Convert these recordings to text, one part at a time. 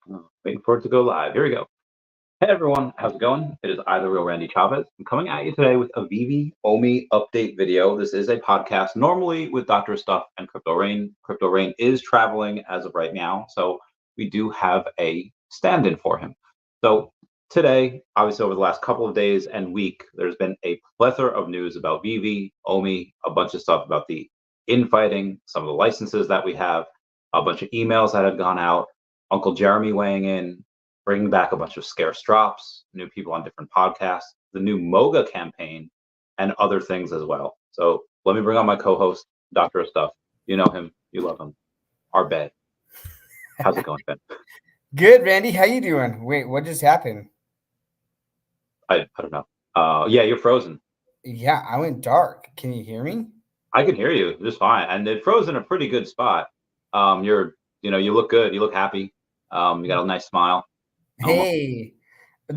Waiting for it to go live. Here we go. Hey everyone, how's it going? It is I, the real Randy Chavez. I'm coming at you today with a Vivi OMI update video. This is a podcast normally with Dr. Stuff and Crypto Rain. Crypto Rain is traveling as of right now, so we do have a stand-in for him. So today, obviously over the last couple of days and week, there's been a plethora of news about Vivi, OMI, a bunch of stuff about the infighting, some of the licenses that we have, a bunch of emails that have gone out, Uncle Jeremy weighing in, bringing back a bunch of scarce drops, new people on different podcasts, the new MOGA campaign, and other things as well. So let me bring on my co-host, Dr. Stuff. You know him, you love him. Our Ben. How's it going, Ben? Good, Randy. How you doing? Wait, what just happened? I don't know. Yeah, you're frozen. Yeah, I went dark. Can you hear me? I can hear you just fine, and it froze in a pretty good spot. You look good. You look happy. You got a nice smile. Hey,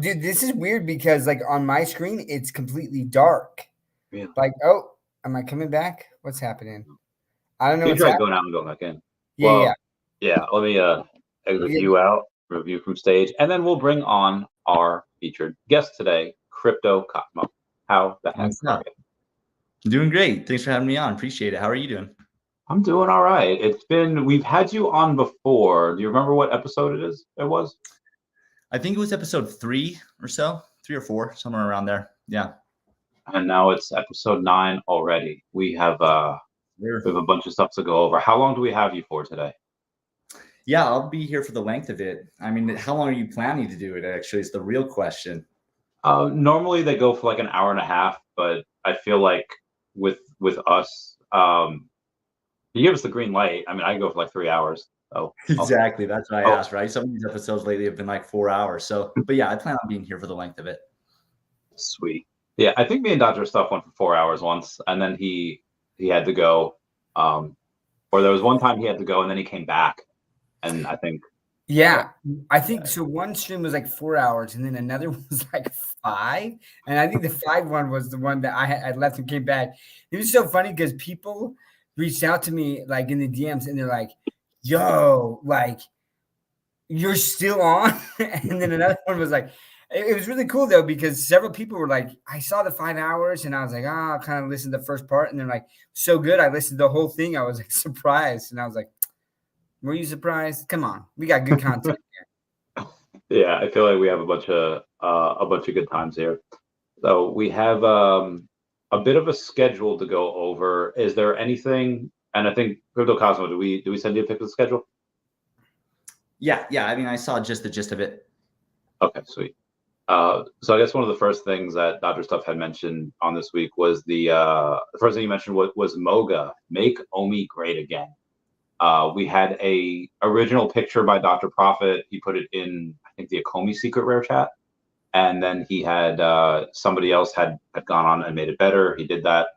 dude, this is weird because like on my screen, it's completely dark. Really? Like, oh, am I coming back? What's happening? I don't know. You What's try happening. going out and going back in. Yeah, Well, yeah. Let me exit yeah. you out, review from stage, and then we'll bring on our featured guest today, Crypto Cosmo. How the heck What's are up? you? Doing great. Thanks for having me on. Appreciate it. How are you doing? I'm doing all right. We've had you on before. Do you remember what episode it was? I think it was episode 3 or so, 3 or 4, somewhere around there. Yeah. And now it's episode 9 already. We have a bunch of stuff to go over. How long do we have you for today? Yeah, I'll be here for the length of it. I mean, how long are you planning to do it? Actually, is the real question. Normally they go for like an hour and a half, but I feel like with us, you give us the green light. I mean, I can go for like 3 hours. So Exactly. That's what I asked, right? Some of these episodes lately have been like 4 hours. So, but yeah, I plan on being here for the length of it. Sweet. Yeah, I think me and Dr. Stuff went for 4 hours once, and then he had to go. Or there was one time he had to go, and then he came back, and I think. Yeah, I think so. One stream was like 4 hours, and then another was like 5. And I think the 5 one was the one that I left and came back. It was so funny because people reached out to me like in the DMs, and they're like, "Yo, like you're still on?" And then another one was like, it was really cool though because several people were like, "I saw the 5 hours," and I was like, "Ah, I'll kind of listen to the first part," and they're like, "So good, I listened to the whole thing." I was like surprised, and I was like, were you surprised? Come on, we got good content here. Yeah, I feel like we have a bunch of good times here. So we have a bit of a schedule to go over. Is there anything? And I think Crypto Cosmo, do we send you a pic of the schedule? Yeah. I mean, I saw just the gist of it. Okay, sweet. So I guess one of the first things that Dr. Stuff had mentioned on this week was the first thing you mentioned was MOGA, Make OMI Great Again. We had a original picture by Dr. Profit. He put it in, I think, the Ecomi secret rare chat. And then he had somebody else had gone on and made it better. He did that.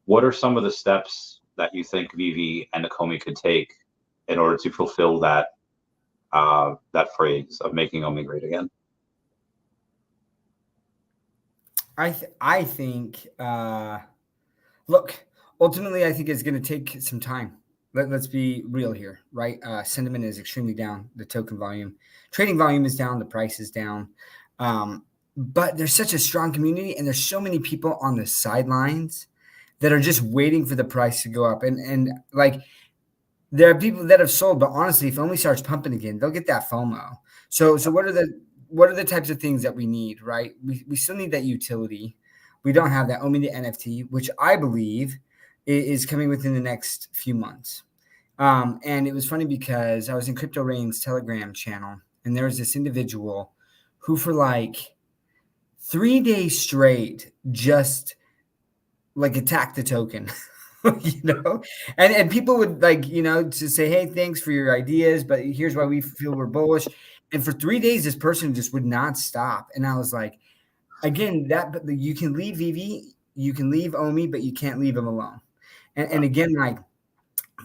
What are some of the steps that you think Vivi and Ecomi could take in order to fulfill that phrase of making OMI great again? I think, look, ultimately, I think it's going to take some time. Let's be real here, right? Sentiment is extremely down. The token volume, trading volume is down. The price is down. But there's such a strong community, and there's so many people on the sidelines that are just waiting for the price to go up. And like, there are people that have sold, but honestly, if OMI starts pumping again, they'll get that FOMO. So what are the types of things that we need, right? We still need that utility. We don't have that OMI the NFT, which I believe is coming within the next few months. And it was funny because I was in Crypto Rain's Telegram channel, and there was this individual who for like 3 days straight just like attacked the token. And people would like, to say, hey, thanks for your ideas, but here's why we feel we're bullish. And for 3 days, this person just would not stop. And I was like, again, but you can leave Vivi, you can leave OMI, but you can't leave them alone. And again, like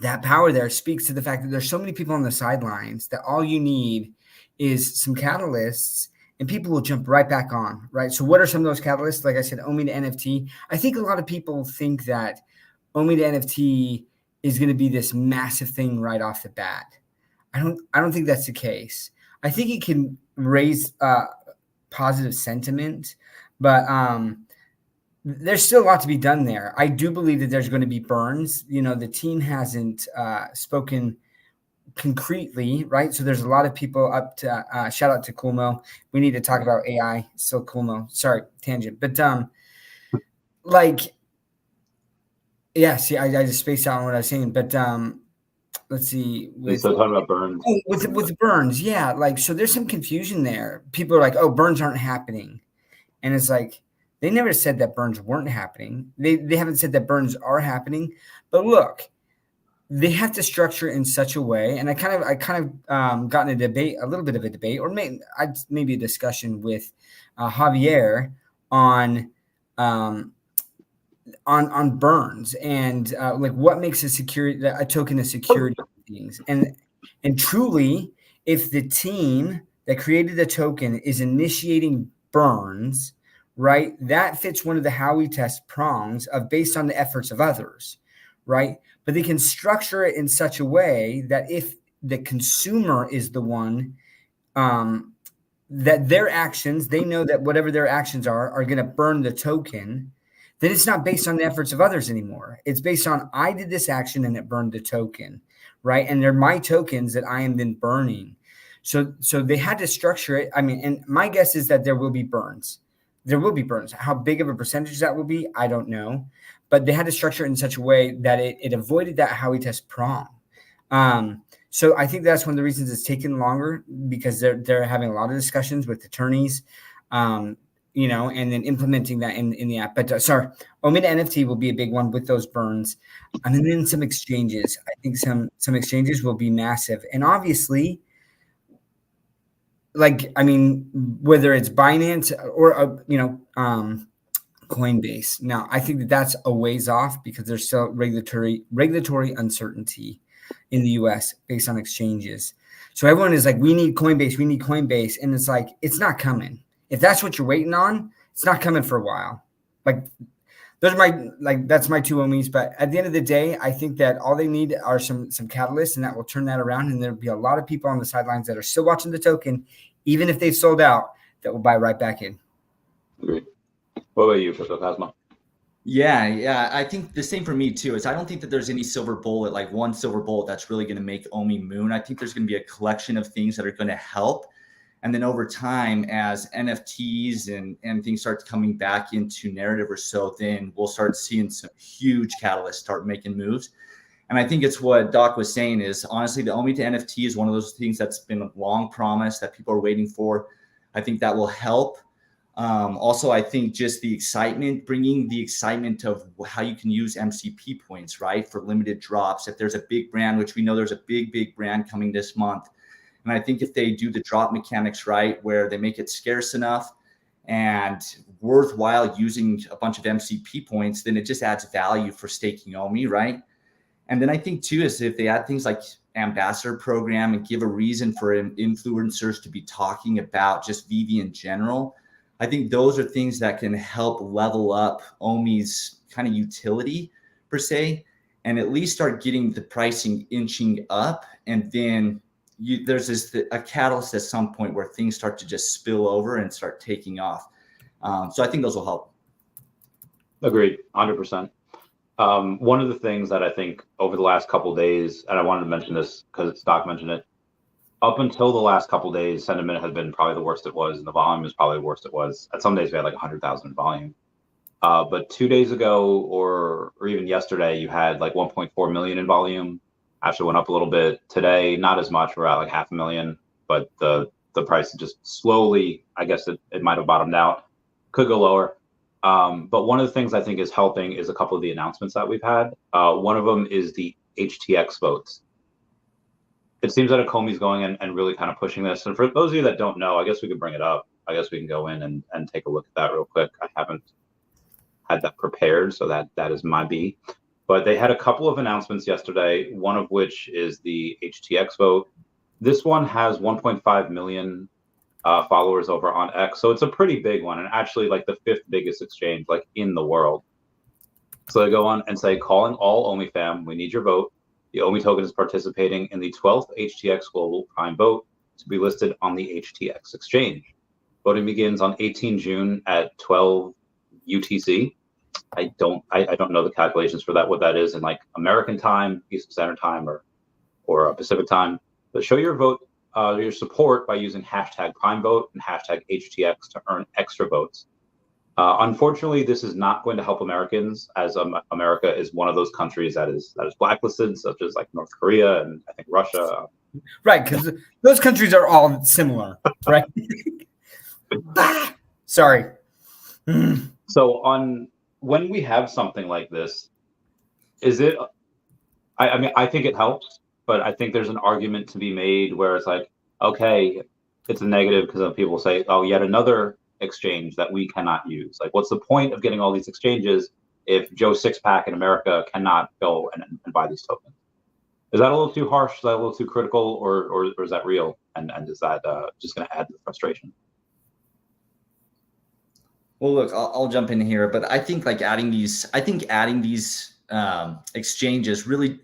that power there speaks to the fact that there's so many people on the sidelines that all you need is some catalysts and people will jump right back on, right? So what are some of those catalysts? Like I said, OMI to NFT. I think a lot of people think that OMI to NFT is going to be this massive thing right off the bat. I don't think that's the case. I think it can raise positive sentiment, but there's still a lot to be done there. I do believe that there's going to be burns. The team hasn't spoken concretely, right? So there's a lot of people up to shout out to Coolmo. We need to talk about AI. So Coolmo, sorry, tangent, but yeah. See, I just spaced out on what I was saying, but let's see. So talking about burns. With burns, yeah. So there's some confusion there. People are like, "Oh, burns aren't happening," and it's like they never said that burns weren't happening. They haven't said that burns are happening. But look, they have to structure it in such a way, and I kind of got in a little bit of a debate, or maybe a discussion with Javier on burns and like what makes a token a security things, and truly, if the team that created the token is initiating burns, right, that fits one of the Howey test prongs of based on the efforts of others, right? But they can structure it in such a way that if the consumer is the one, that their actions, they know that whatever their actions are going to burn the token, then it's not based on the efforts of others anymore. It's based on I did this action and it burned the token, right? And they're my tokens that I am then burning. So they had to structure it. I mean, and my guess is that there will be burns. There will be burns. How big of a percentage that will be, I don't know. But they had to structure it in such a way that it avoided that Howey test prong. So I think that's one of the reasons it's taken longer, because they're having a lot of discussions with attorneys, and then implementing that in the app. But OMI to NFT will be a big one with those burns. And then some exchanges. I think some exchanges will be massive. And obviously, whether it's Binance or Coinbase. Now, I think that's a ways off because there's still regulatory uncertainty in the US based on exchanges. So everyone is like, we need Coinbase. And it's like, it's not coming. If that's what you're waiting on, it's not coming for a while. That's my two OMIs. But at the end of the day, I think that all they need are some catalysts, and that will turn that around. And there'll be a lot of people on the sidelines that are still watching the token, even if they've sold out, that will buy right back in. Agreed. What about you, Cosmo? Yeah. I think the same for me too. I don't think that there's any silver bullet, like one silver bullet that's really going to make OMI moon. I think there's going to be a collection of things that are going to help. And then over time, as NFTs and things start coming back into narrative or so, then we'll start seeing some huge catalysts start making moves. And I think it's what Doc was saying is, honestly, the OMI to NFT is one of those things that's been a long promise that people are waiting for. I think that will help. Also, I think just the excitement, bringing the excitement of how you can use MCP points, right, for limited drops. If there's a big brand, which we know there's a big brand coming this month. And I think if they do the drop mechanics right, where they make it scarce enough and worthwhile using a bunch of MCP points, then it just adds value for staking OMI, right? And then I think too, is if they add things like ambassador program and give a reason for influencers to be talking about just VV in general, I think those are things that can help level up OMI's kind of utility per se, and at least start getting the pricing inching up. And then there's a catalyst at some point where things start to just spill over and start taking off. So I think those will help. Agreed, 100%. One of the things that I think over the last couple of days, and I wanted to mention this because Doc mentioned it, up until the last couple of days, sentiment has been probably the worst it was, and the volume is probably the worst it was. At some days, we had like 100,000 in volume. But 2 days ago, or even yesterday, you had like 1.4 million in volume. Actually went up a little bit. Today, not as much. We're at like 500,000, but the price just slowly, I guess it might have bottomed out. Could go lower. But one of the things I think is helping is a couple of the announcements that we've had. One of them is the HTX votes. It seems that Ecomi is going and really kind of pushing this. And for those of you that don't know, I guess we could bring it up. I guess we can go in and take a look at that real quick. I haven't had that prepared, so that is my B. But they had a couple of announcements yesterday, one of which is the HTX vote. This one has 1.5 million followers over on X. So it's a pretty big one, and actually like the 5th biggest exchange like in the world. So they go on and say, calling all OMI fam, we need your vote. The OMI token is participating in the 12th HTX Global Prime Vote to be listed on the HTX exchange. Voting begins on 18 June at 12 UTC. I don't know the calculations for that, what that is in like American time, Eastern Standard Time, or Pacific time. But show your vote, your support by using hashtag Prime Vote and hashtag HTX to earn extra votes. Unfortunately, this is not going to help Americans, as America is one of those countries that is blacklisted, such as like North Korea and I think Russia. Right, because those countries are all similar, right? Sorry. So when we have something like this, is it? I mean, I think it helps, but I think there's an argument to be made where it's like, okay, it's a negative because people say, oh, yet another exchange that we cannot use. Like, what's the point of getting all these exchanges if Joe Sixpack in America cannot go and buy these tokens? Is that a little too harsh? Is that a little too critical, or is that real? And is that just going to add to the frustration? Well, look, I'll jump in here, but I think like adding these exchanges really,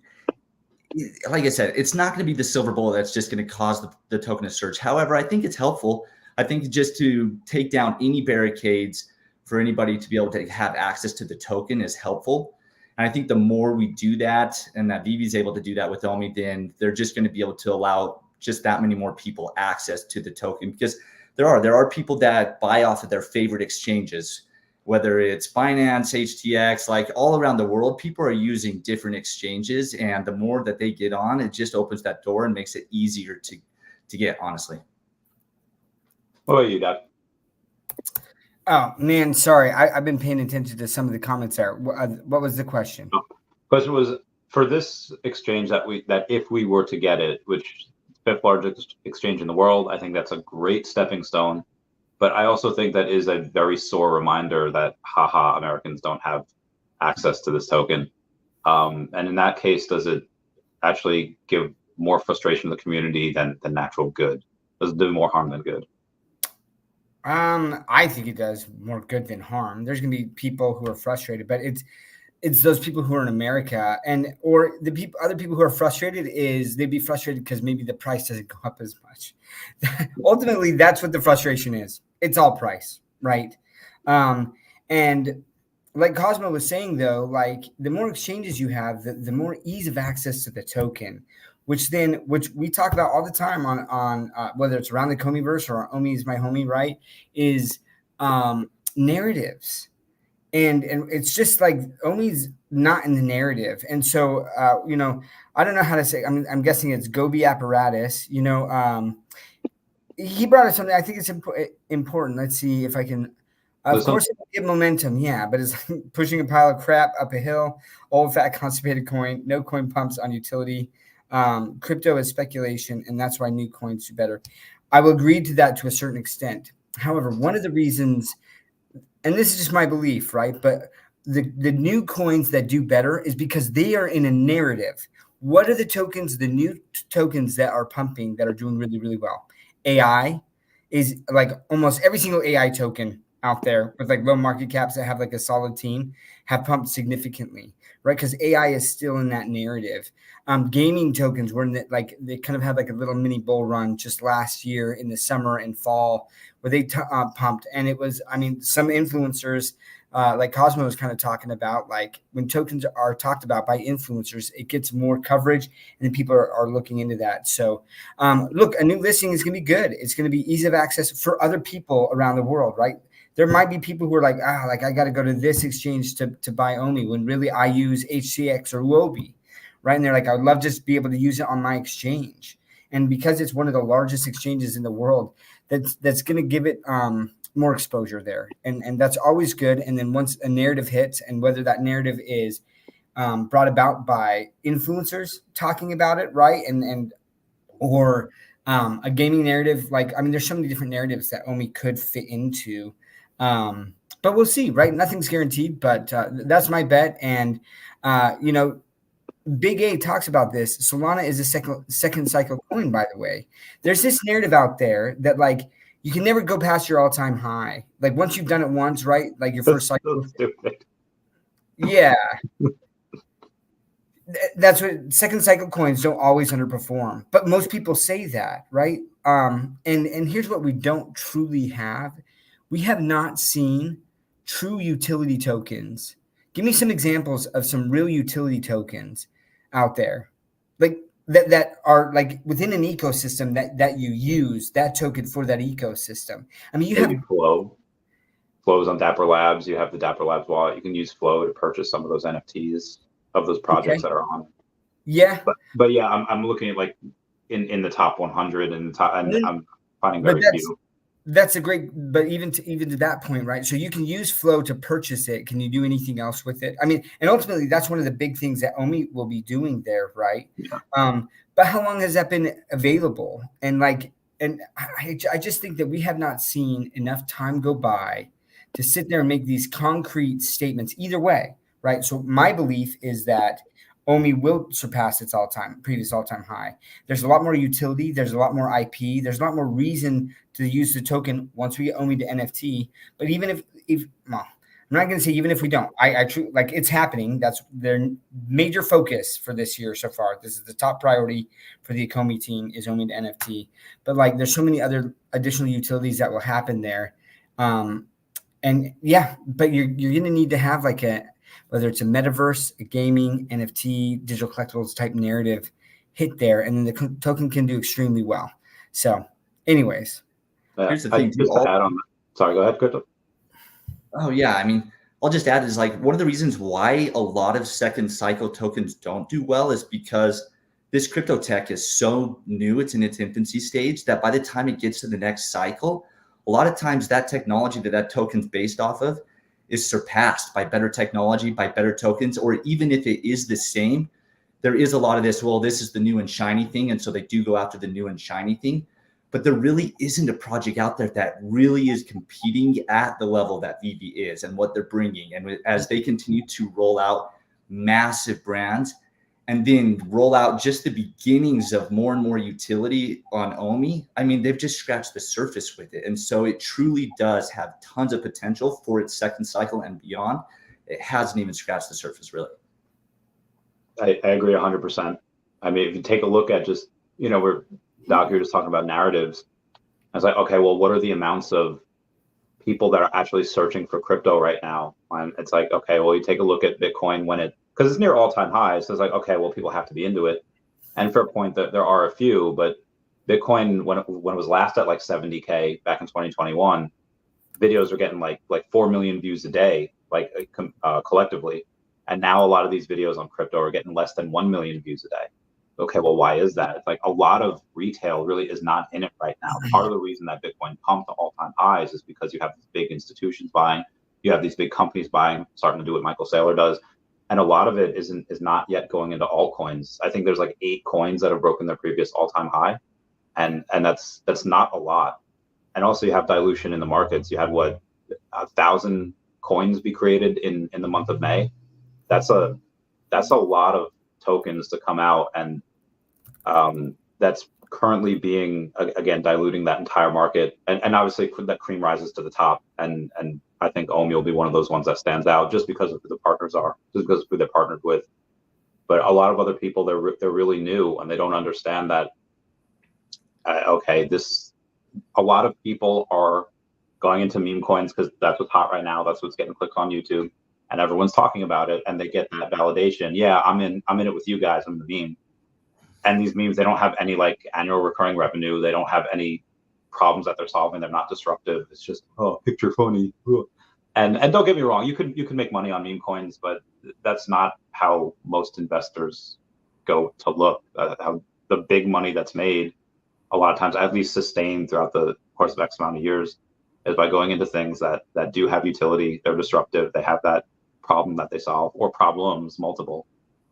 like I said, it's not going to be the silver bullet that's just going to cause the token to surge. However, I think it's helpful. I think just to take down any barricades for anybody to be able to have access to the token is helpful. And I think the more we do that, and that Vivi is able to do that with OMI, then they're just going to be able to allow just that many more people access to the token, because there are people that buy off of their favorite exchanges, whether it's Binance, HTX, like all around the world, people are using different exchanges. And the more that they get on, it just opens that door and makes it easier to get, honestly. What about you, Doc? Oh, man, sorry. I've been paying attention to some of the comments there. What was the question? Question was, for this exchange that if we were to get it, which is the fifth largest exchange in the world, I think that's a great stepping stone. But I also think that is a very sore reminder that, haha, Americans don't have access to this token. And in that case, does it actually give more frustration to the community than natural good? Does it do more harm than good? I think it does more good than harm. There's going to be people who are frustrated, but it's those people who are in America, or the other people who are frustrated they'd be frustrated because maybe the price doesn't go up as much. Ultimately, that's what the frustration is. It's all price, right? And like Cosmo was saying, though, like the more exchanges you have, the more ease of access to the token, which we talk about all the time on whether it's around the Ecomiverse or OMI is my homie, right? Is narratives. And it's just like OMI's not in the narrative. And so, I don't know how to say, I'm guessing it's Gobi Apparatus, he brought up something. I think it's important. Let's see if I can, of course it will give momentum. Yeah. But it's like pushing a pile of crap up a hill, old fat constipated coin, no coin pumps on utility. Crypto is speculation, and that's why new coins do better. I will agree to that to a certain extent. However, one of the reasons, and this is just my belief, right? But the new coins that do better is because they are in a narrative. What are the tokens, the new tokens that are pumping that are doing really, really well? AI is like almost every single AI token out there with like low market caps that have like a solid team have pumped significantly, right? Because AI is still in that narrative. Gaming tokens were in that, like they kind of had like a little mini bull run just last year in the summer and fall where they pumped. And it was, some influencers like Cosmo was kind of talking about, like when tokens are talked about by influencers, it gets more coverage and people are looking into that. So look, a new listing is going to be good. It's going to be ease of access for other people around the world, right? There might be people who are like, I got to go to this exchange to buy OMI when really I use HCX or Wobi, right? And they're like, I would love just to be able to use it on my exchange. And because it's one of the largest exchanges in the world, that's going to give it more exposure there. And that's always good. And then once a narrative hits, and whether that narrative is brought about by influencers talking about it, right? Or a gaming narrative, there's so many different narratives that OMI could fit into. But we'll see, right? Nothing's guaranteed, but that's my bet. And, Big A talks about this. Solana is a second cycle coin, by the way. There's this narrative out there that like you can never go past your all-time high. Like once you've done it once, right? Like your first cycle. So stupid. Yeah. That's what second cycle coins don't always underperform, but most people say that, right? And here's what we don't truly have: we have not seen true utility tokens. Give me some examples of some real utility tokens out there, like that are like within an ecosystem that you use that token for that ecosystem. I mean, you Maybe have Flow's on Dapper Labs. You have the Dapper Labs wallet. You can use Flow to purchase some of those NFTs of those projects that are on. Yeah, But yeah, I'm looking at like in the top 100 and top, and I'm finding but very few. that's a great, but even to that point, right? So you can use Flow to purchase it. Can you do anything else with it? I mean, and ultimately that's one of the big things that OMI will be doing there, right? Yeah. But how long has that been available? And like, and I just think that we have not seen enough time go by to sit there and make these concrete statements either way, right? So my belief is that OMI will surpass its previous all-time high. There's a lot more utility. There's a lot more IP. There's a lot more reason to use the token once we get OMI to NFT. But even if well, I'm not going to say even if we don't, I truly, like, it's happening. That's their major focus for this year so far. This is the top priority for the Ecomi team is OMI to NFT. But like, there's so many other additional utilities that will happen there. And yeah, but you're going to need to have like whether it's a metaverse, a gaming, NFT, digital collectibles type narrative hit there, and then the token can do extremely well. So, anyways. Here's the thing. Just to add on. Sorry, go ahead, Crypto. Oh, yeah. I mean, I'll just add is like one of the reasons why a lot of second cycle tokens don't do well is because this crypto tech is so new. It's in its infancy stage that by the time it gets to the next cycle, a lot of times that technology that token's based off of is surpassed by better technology, by better tokens, or even if it is the same, there is a lot of this, well, this is the new and shiny thing. And so they do go after the new and shiny thing. But there really isn't a project out there that really is competing at the level that VV is and what they're bringing. And as they continue to roll out massive brands and then roll out just the beginnings of more and more utility on OMI, I mean, they've just scratched the surface with it. And so it truly does have tons of potential for its second cycle and beyond. It hasn't even scratched the surface, really. I agree 100%. I mean, if you take a look at just, we're Doc, you're just talking about narratives. I was like, okay, well, what are the amounts of people that are actually searching for crypto right now? And it's like, okay, well, you take a look at Bitcoin because it's near all-time highs. So it's like, okay, well, people have to be into it. And for a point that there are a few, but Bitcoin, when it was last at like 70K back in 2021, videos were getting like 4 million views a day, collectively. And now a lot of these videos on crypto are getting less than 1 million views a day. Okay, well, why is that? It's like a lot of retail really is not in it right now. Part of the reason that Bitcoin pumped to all-time highs is because you have these big institutions buying, you have these big companies buying, starting to do what Michael Saylor does, and a lot of it is not yet going into altcoins. I think there's like 8 coins that have broken their previous all-time high, and that's not a lot. And also you have dilution in the markets. You had 1,000 coins be created in the month of May. That's a lot of tokens to come out, and that's currently being, again, diluting that entire market, and obviously that cream rises to the top, and I think OMI will be one of those ones that stands out just because of who the partners are, just because of who they're partnered with. But a lot of other people, they're really new and they don't understand that. A lot of people are going into meme coins because that's what's hot right now. That's what's getting clicks on YouTube, and everyone's talking about it, and they get that validation. Yeah, I'm in it with you guys. I'm the meme. And these memes, they don't have any like annual recurring revenue. They don't have any problems that they're solving. They're not disruptive. It's just, oh, picture funny. And don't get me wrong, you can make money on meme coins, but that's not how most investors go to look. How the big money that's made, a lot of times, at least sustained throughout the course of X amount of years, is by going into things that do have utility. They're disruptive. They have that problem that they solve, or problems multiple.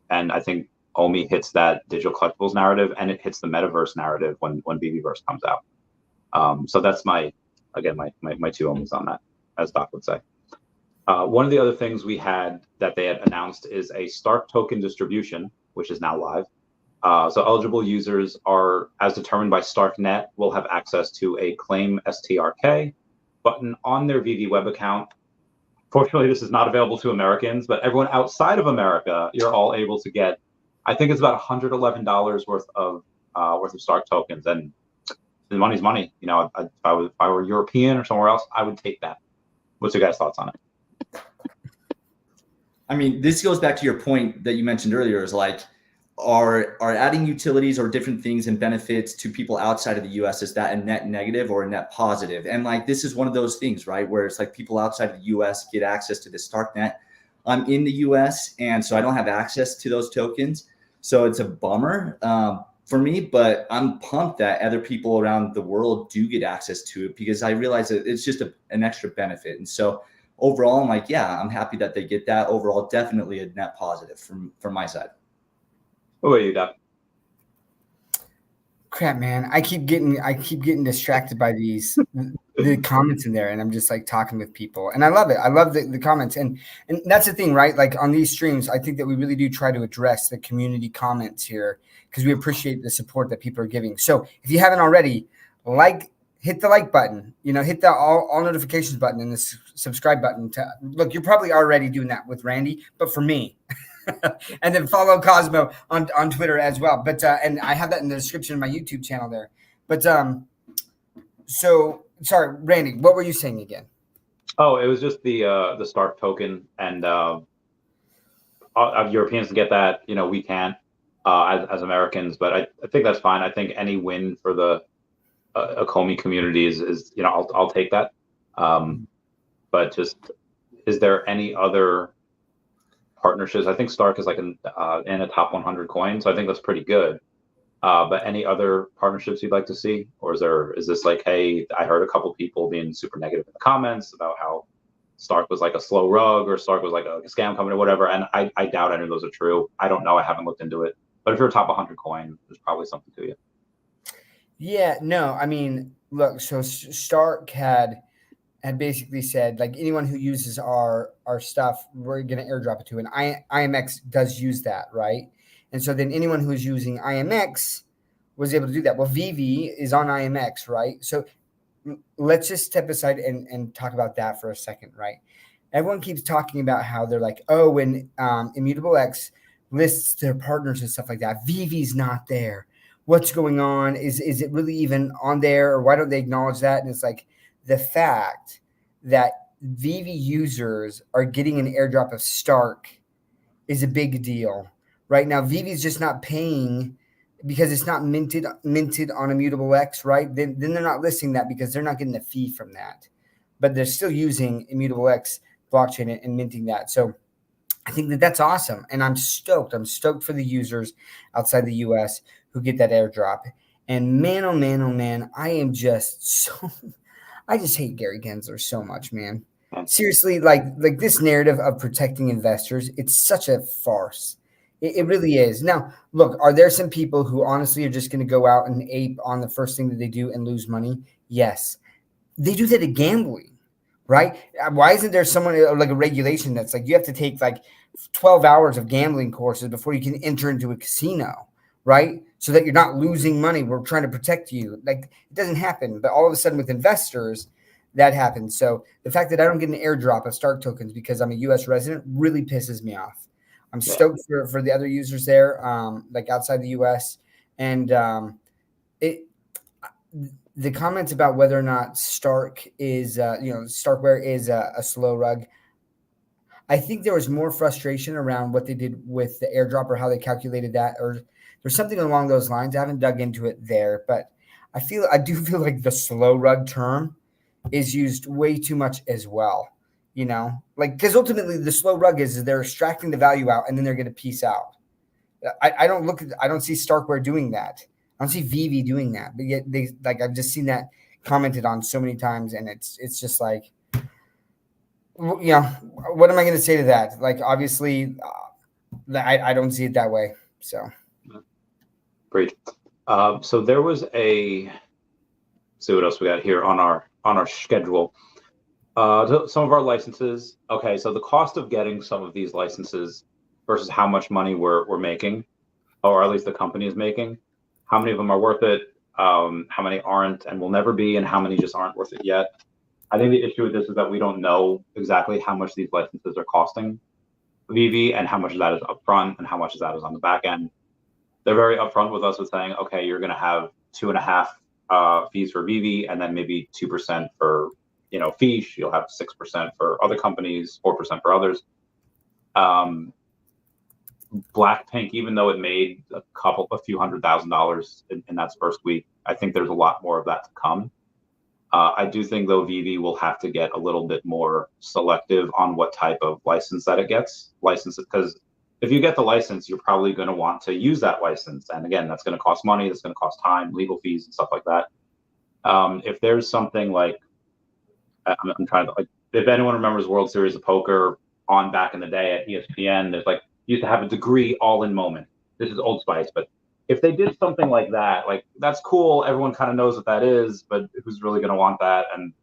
And I think OMI hits that digital collectibles narrative, and it hits the metaverse narrative when BBverse comes out. So that's my two OMIs on that, as Doc would say. One of the other things we had that they had announced is a Stark token distribution, which is now live. So eligible users are, as determined by StarkNet, will have access to a Claim STRK button on their VV web account. Fortunately, this is not available to Americans, but everyone outside of America, you're all able to get I think it's about $111 worth of Stark tokens, and the money's money. You know, if I were European or somewhere else, I would take that. What's your guys' thoughts on it? I mean, this goes back to your point that you mentioned earlier, is like, are adding utilities or different things and benefits to people outside of the US, is that a net negative or a net positive? And like, this is one of those things, right, where it's like people outside of the US get access to this dark net. I'm in the US, and so I don't have access to those tokens. So it's a bummer for me, but I'm pumped that other people around the world do get access to it, because I realize that it's just an extra benefit. And so overall, I'm like, yeah, I'm happy that they get that. Overall, definitely a net positive from my side. What about you, Doc? Crap, man. I keep getting distracted by the comments in there, and I'm just like talking with people, and I love it. I love the comments, and that's the thing, right? Like on these streams, I think that we really do try to address the community comments here, because we appreciate the support that people are giving. So if you haven't already, hit the like button, hit the all notifications button and the subscribe button. Look, you're probably already doing that with Randy, but for me. And then follow Cosmo on Twitter as well. But and I have that in the description of my YouTube channel there. But so sorry, Randy, what were you saying again? Oh, it was just the Stark token, and Europeans get that. We can't as Americans, but I think that's fine. I think any win for the Ecomi communities is I'll take that. But just, is there any other partnerships? I think Stark is like in a top 100 coin, so I think that's pretty good. But any other partnerships you'd like to see, or is this like, hey, I heard a couple people being super negative in the comments about how Stark was like a slow rug, or Stark was like a scam company or whatever, and I doubt any of those are true. I don't know. I haven't looked into it. But if you're a top 100 coin, there's probably something to you. Yeah, no, I mean, look, so Stark had basically said, like, anyone who uses our stuff, we're going to airdrop it to. And IMX does use that, right? And so then anyone who's using IMX was able to do that. Well, VV is on IMX, right? So let's just step aside and talk about that for a second, right? Everyone keeps talking about how they're like, oh, when Immutable X lists their partners and stuff like that, VV's not there. What's going on? Is it really even on there? Or why don't they acknowledge that? And it's like, the fact that VV users are getting an airdrop of Stark is a big deal. Right now, VV is just not paying because it's not minted on Immutable X, right? Then they're not listing that because they're not getting a fee from that. But they're still using Immutable X blockchain and minting that. So I think that's awesome. And I'm stoked. I'm stoked for the users outside the US who get that airdrop. And man, oh man, I am just so... I just hate Gary Gensler so much, man. Seriously, like this narrative of protecting investors, it's such a farce. It really is. Now, look, are there some people who honestly are just going to go out and ape on the first thing that they do and lose money? Yes. They do that at gambling, right? Why isn't there someone like a regulation that's like you have to take like 12 hours of gambling courses before you can enter into a casino, right? So that you're not losing money. We're trying to protect you. Like, it doesn't happen. But all of a sudden with investors, that happens. So the fact that I don't get an airdrop of Stark tokens because I'm a US resident really pisses me off. I'm stoked for the other users there, like outside the US. And the comments about whether or not Stark is, Starkware is a slow rug. I think there was more frustration around what they did with the airdrop or how they calculated that, or there's something along those lines. I haven't dug into it there, but I do feel like the slow rug term is used way too much as well. Because ultimately the slow rug is they're extracting the value out and then they're going to peace out. I don't see Starkware doing that. I don't see VV doing that, but yet I've just seen that commented on so many times, and it's just like, what am I going to say to that? Like, obviously, I don't see it that way. So. Great. So there was see what else we got here on our schedule. Some of our licenses. Okay, so the cost of getting some of these licenses versus how much money we're making, or at least the company is making. How many of them are worth it? How many aren't and will never be, and how many just aren't worth it yet? I think the issue with this is that we don't know exactly how much these licenses are costing. VV and how much of that is upfront and how much of that is on the back end. They're very upfront with us with saying, okay, you're going to have 2.5 fees for VV and then maybe 2% for, Feesh. You'll have 6% for other companies, 4% for others. Blackpink, even though it made a few $100,000 in that first week, I think there's a lot more of that to come. I do think, though, VV will have to get a little bit more selective on what type of license that it gets. Because if you get the license, you're probably going to want to use that license. And again, that's going to cost money. That's going to cost time, legal fees, and stuff like that. If there's something like, I'm trying to, like, if anyone remembers World Series of Poker on back in the day at ESPN, there's like, used to have a degree all in moment. This is Old Spice, but if they did something like that, like, that's cool. Everyone kind of knows what that is, but who's really going to want that? And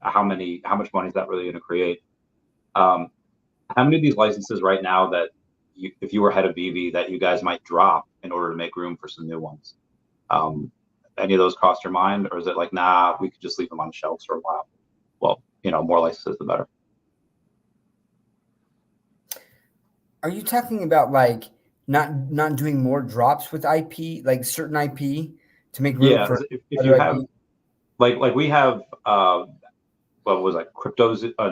how much money is that really going to create? How many of these licenses right now that if you were head of VV that you guys might drop in order to make room for some new ones? Any of those cross your mind, or is it like, nah, we could just leave them on the shelves for a while? Well, more licenses, the better. Are you talking about like not doing more drops with IP, like certain IP to make room for? If you have IP? like we have what was like Cryptozoic.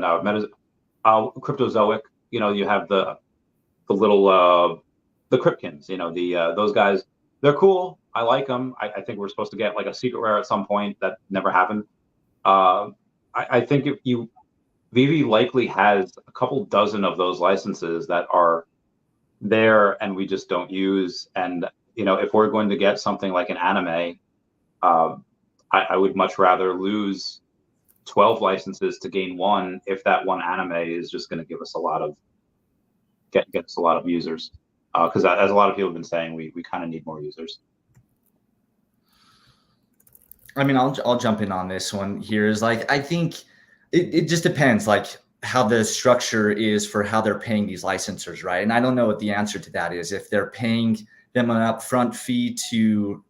You have the little the Cryptkins. Those guys. They're cool. I like them. I think we're supposed to get like a secret rare at some point. That never happened. I think VV likely has a couple dozen of those licenses that are there and we just don't use. And if we're going to get something like an anime, I would much rather lose 12 licenses to gain one if that one anime is just going to give us get us a lot of users. Because as a lot of people have been saying, we kind of need more users. I mean, I'll jump in on this one here. Is like, I think it just depends, like how the structure is for how they're paying these licensors, right? And I don't know what the answer to that is. If they're paying them an upfront fee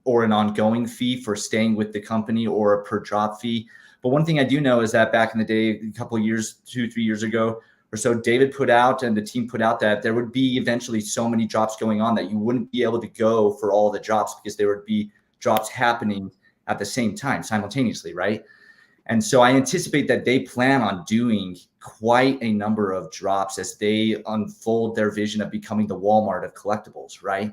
or an ongoing fee for staying with the company, or a per drop fee. But one thing I do know is that back in the day, a couple of years, 2-3 years ago or so, David put out and the team put out that there would be eventually so many drops going on that you wouldn't be able to go for all the drops, because there would be drops happening at the same time, simultaneously, right? And so I anticipate that they plan on doing quite a number of drops as they unfold their vision of becoming the Walmart of collectibles, right?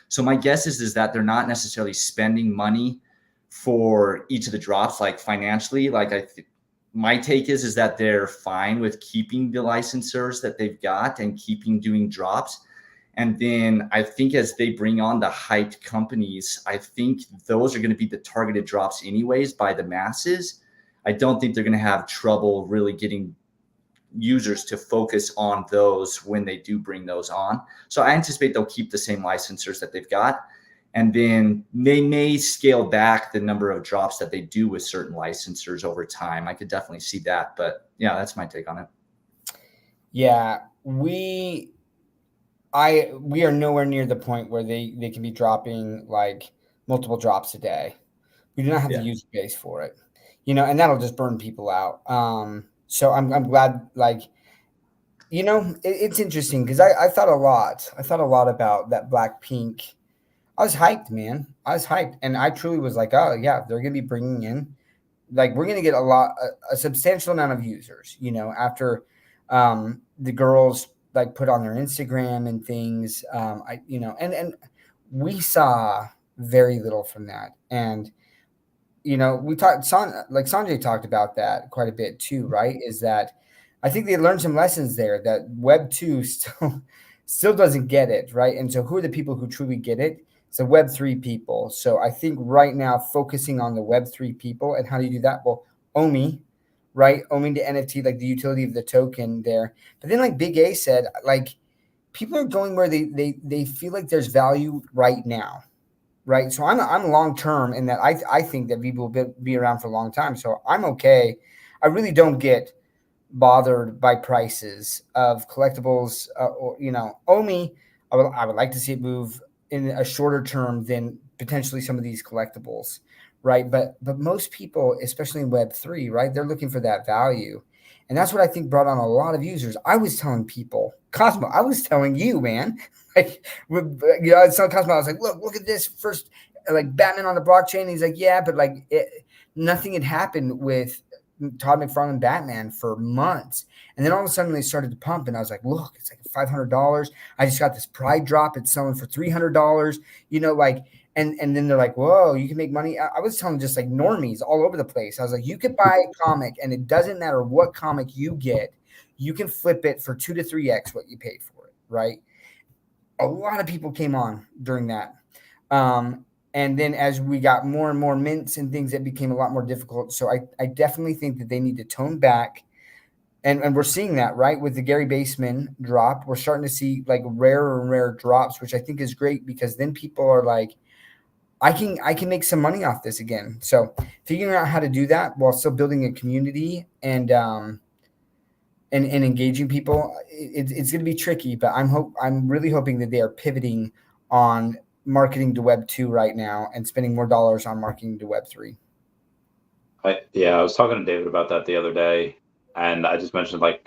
So my guess is that they're not necessarily spending money for each of the drops, like financially. Like my take is that they're fine with keeping the licensors that they've got and keeping doing drops. And then I think as they bring on the hyped companies, I think those are going to be the targeted drops anyways by the masses. I don't think they're going to have trouble really getting users to focus on those when they do bring those on. So I anticipate they'll keep the same licensors that they've got. And then they may scale back the number of drops that they do with certain licensors over time. I could definitely see that. But yeah, that's my take on it. Yeah, we are nowhere near the point where they can be dropping like multiple drops a day. We do not have the user base for it, and that'll just burn people out. So I'm glad, like, it's interesting because I thought a lot. I thought a lot about that Blackpink. I was hyped, man. I was hyped, and I truly was like, oh yeah, they're gonna be bringing in, like, we're gonna get a substantial amount of users. After the girls like put on their Instagram and things, and we saw very little from that. And we talked, like Sanjay talked about that quite a bit too, right? Is that I think they learned some lessons there that Web 2 still doesn't get it, right? And so who are the people who truly get it? It's the Web 3 people. So I think right now focusing on the Web 3 people, and how do you do that? Well, OMI, right? Owning the NFT, like the utility of the token there. But then, like Big A said, like, people are going where they feel like there's value right now, right? So I'm long term in that I think that people will be around for a long time. So I'm okay. I really don't get bothered by prices of collectibles, or OMI. I would like to see it move in a shorter term than potentially some of these collectibles. Right. But most people, especially in Web3, right, they're looking for that value. And that's what I think brought on a lot of users. I was telling people, Cosmo, I was telling you, man, like, I was telling Cosmo, I was like, look at this first, like Batman on the blockchain. He's like, yeah, but like nothing had happened with Todd McFarlane Batman for months. And then all of a sudden they started to pump, and I was like, look, it's like $500. I just got this Pride drop. It's selling for $300, like, and then they're like, whoa, you can make money. I was telling just like normies all over the place. I was like, you could buy a comic, and it doesn't matter what comic you get, you can flip it for 2 to 3x what you paid for it, right? A lot of people came on during that. And then as we got more and more mints and things, it became a lot more difficult. So I definitely think that they need to tone back. And we're seeing that, right? With the Gary Baseman drop, we're starting to see like rarer and rarer drops, which I think is great, because then people are like, I can make some money off this again. So figuring out how to do that while still building a community and engaging people, it's going to be tricky, but I'm really hoping that they are pivoting on marketing to Web 2 right now and spending more dollars on marketing to Web 3. I was talking to David about that the other day, and I just mentioned I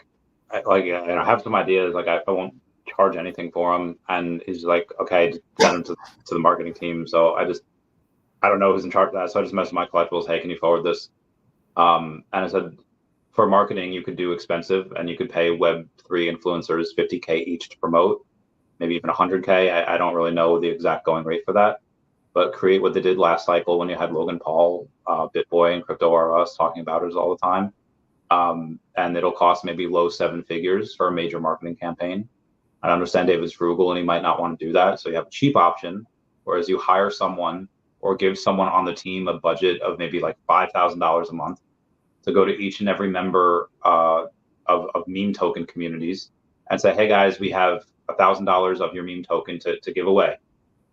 have some ideas, like I won't charge anything for them, and he's like, okay, just send them to the marketing team. So I don't know who's in charge of that, so I just messaged my collectibles, hey, can you forward this? And I said, for marketing, you could do expensive, and you could pay Web 3 influencers $50K each to promote, maybe even $100K. I don't really know the exact going rate for that, but create what they did last cycle when you had Logan Paul, BitBoy, and Crypto R Us talking about it all the time. And it'll cost maybe low 7 figures for a major marketing campaign. I understand David's frugal and he might not want to do that. So you have a cheap option, whereas you hire someone or give someone on the team a budget of maybe like $5,000 a month to go to each and every member of meme token communities and say, hey guys, we have $1,000 of your meme token to give away.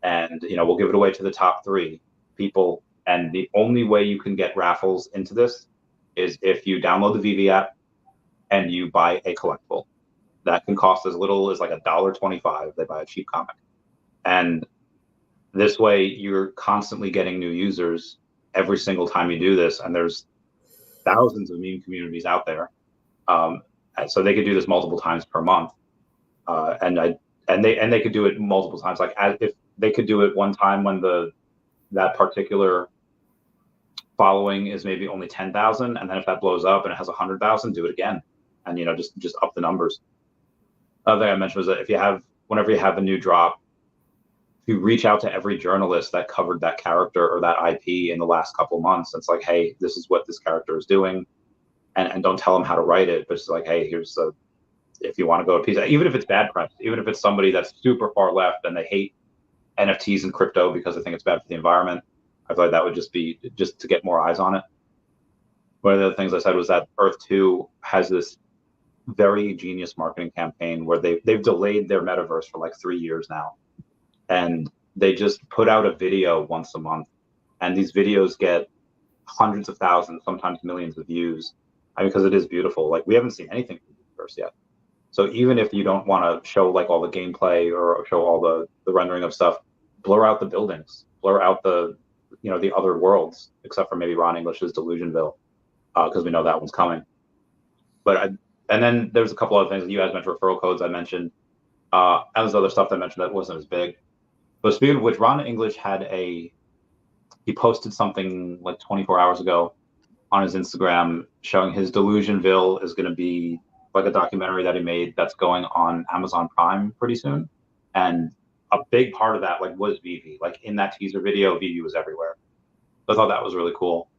And, we'll give it away to the top 3 people. And the only way you can get raffles into this is if you download the VV app and you buy a collectible. That can cost as little as like $1.25. They buy a cheap comic. And this way you're constantly getting new users every single time you do this. And there's thousands of meme communities out there. So they could do this multiple times per month. And they could do it multiple times. Like if they could do it one time when that particular following is maybe only 10,000, and then if that blows up and it has 100,000, do it again, and just up the numbers. Other thing I mentioned was that whenever you have a new drop, if you reach out to every journalist that covered that character or that IP in the last couple months, it's like, hey, this is what this character is doing, and don't tell them how to write it, but it's like, hey, here's if you want to go a piece, even if it's bad press, even if it's somebody that's super far left and they hate NFTs and crypto because they think it's bad for the environment, I thought that would just be to get more eyes on it. One of the other things I said was that Earth 2 has this very genius marketing campaign where they've delayed their metaverse for like 3 years now. And they just put out a video once a month. And these videos get hundreds of thousands, sometimes millions of views. Because it is beautiful. Like, we haven't seen anything from the metaverse yet. So even if you don't want to show like all the gameplay or show all the rendering of stuff, blur out the buildings, blur out the other worlds, except for maybe Ron English's Delusionville, because we know that one's coming. And then there's a couple other things. You guys mentioned referral codes. I mentioned, and there's other stuff that I mentioned that wasn't as big. But speaking of which, Ron English he posted something like 24 hours ago on his Instagram showing his Delusionville is going to be like a documentary that he made that's going on Amazon Prime pretty soon. And a big part of that was Vivi. Like, in that teaser video, Vivi was everywhere. So I thought that was really cool.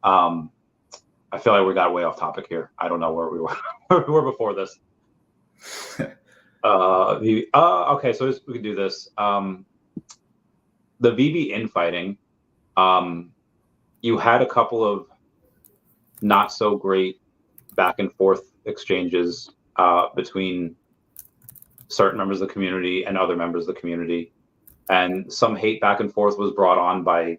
I feel like we got way off topic here. I don't know where we were where we were before this. Okay, so we can do this. The VB infighting, you had a couple of not so great back and forth exchanges between certain members of the community and other members of the community, and some hate back and forth was brought on by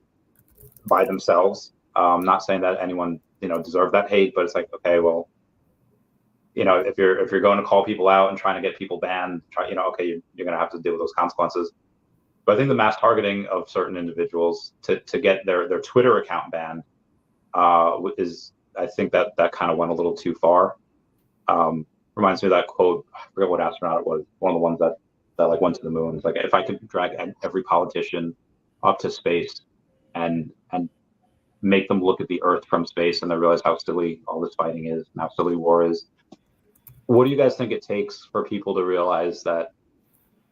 themselves. Not saying that anyone deserved that hate, but it's like, okay, well, if you're going to call people out and trying to get people banned, okay, you're going to have to deal with those consequences. But I think the mass targeting of certain individuals to get their Twitter account banned I think that kind of went a little too far. Reminds me of that quote. I forget what astronaut it was. One of the ones that like went to the moon. It's like, if I could drag every politician up to space and make them look at the Earth from space, and they realize how silly all this fighting is and how silly war is. What do you guys think it takes for people to realize that,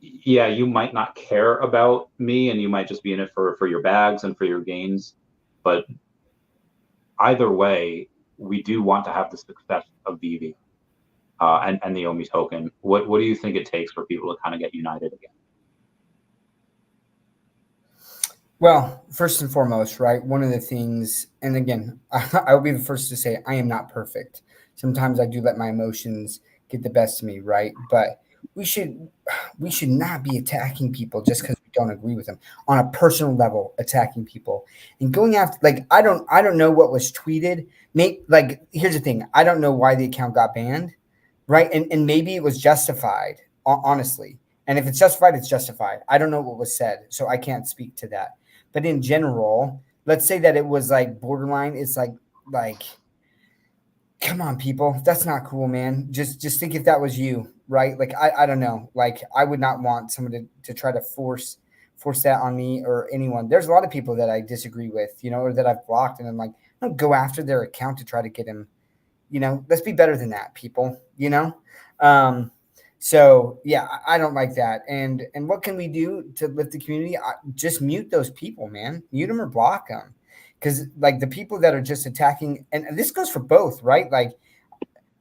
yeah, you might not care about me and you might just be in it for your bags and for your gains, but either way, we do want to have the success of VV and the OMI token. What do you think it takes for people to kind of get united again? Well, first and foremost, right, one of the things, and again, I will be the first to say I am not perfect. Sometimes I do let my emotions get the best of me, right? But we should not be attacking people just because we don't agree with them on a personal level, attacking people and going after, like, I don't know what was tweeted. Like, here's the thing. I don't know why the account got banned, right? And maybe it was justified, honestly. And if it's justified, it's justified. I don't know what was said, so I can't speak to that. But in general, let's say that it was like borderline. It's like, come on, people. That's not cool, man. Just think if that was you, right? Like, I don't know. Like, I would not want someone to try to force that on me or anyone. There's a lot of people that I disagree with, or that I've blocked, and I'm like, don't go after their account to try to get him, let's be better than that, people, So yeah, I don't like that. And what can we do to lift the community? Just mute those people, man. Mute them or block them. Because like the people that are just attacking, and this goes for both, right? Like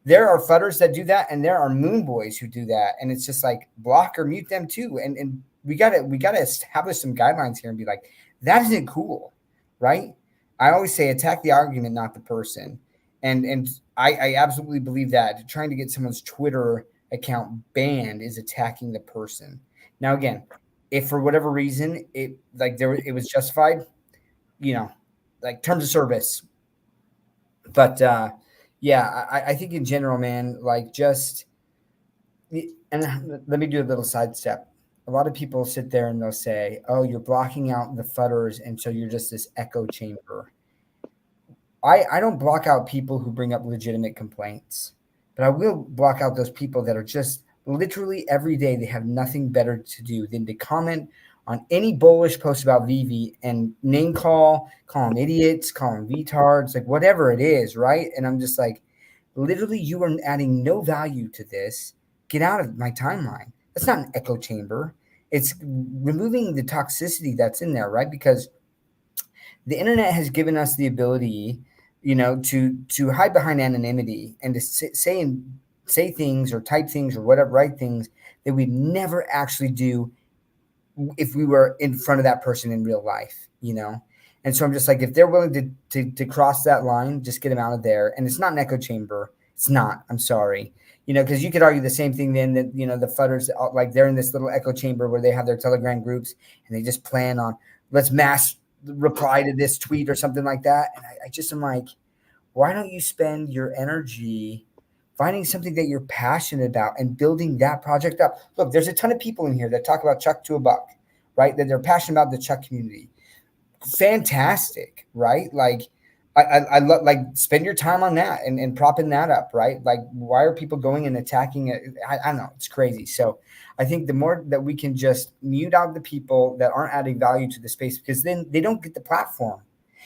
there are fudders that do that, and there are moon boys who do that. And it's just like block or mute them too. And we gotta establish some guidelines here and be like, that isn't cool, right? I always say attack the argument, not the person. And I absolutely believe that trying to get someone's Twitter account banned is attacking the person. Now, again, if for whatever reason it was justified, like terms of service. But yeah, I think in general, man, like and let me do a little sidestep. A lot of people sit there and they'll say, "Oh, you're blocking out the fudders, and so you're just this echo chamber." I don't block out people who bring up legitimate complaints. But I will block out those people that are just literally every day, they have nothing better to do than to comment on any bullish post about VV and name call them idiots, call them retards, like whatever it is, right? And I'm just like, literally, you are adding no value to this. Get out of my timeline. That's not an echo chamber. It's removing the toxicity that's in there, right? Because the internet has given us the ability to hide behind anonymity and to say things or type things or whatever, write things that we'd never actually do if we were in front of that person in real life, And so I'm just like, if they're willing to cross that line, just get them out of there. And it's not an echo chamber. It's not. I'm sorry. Because you could argue the same thing then that, the fudders, like they're in this little echo chamber where they have their Telegram groups and they just plan on, let's mass reply to this tweet or something like that. And I just am like, why don't you spend your energy finding something that you're passionate about and building that project up? Look, there's a ton of people in here that talk about Chuck to a buck, right? That they're passionate about the Chuck community. Fantastic, right? Like I love, like, spend your time on that and propping that up, right? Like, why are people going and attacking it? I don't know. It's crazy. So I think the more that we can just mute out the people that aren't adding value to the space, because then they don't get the platform.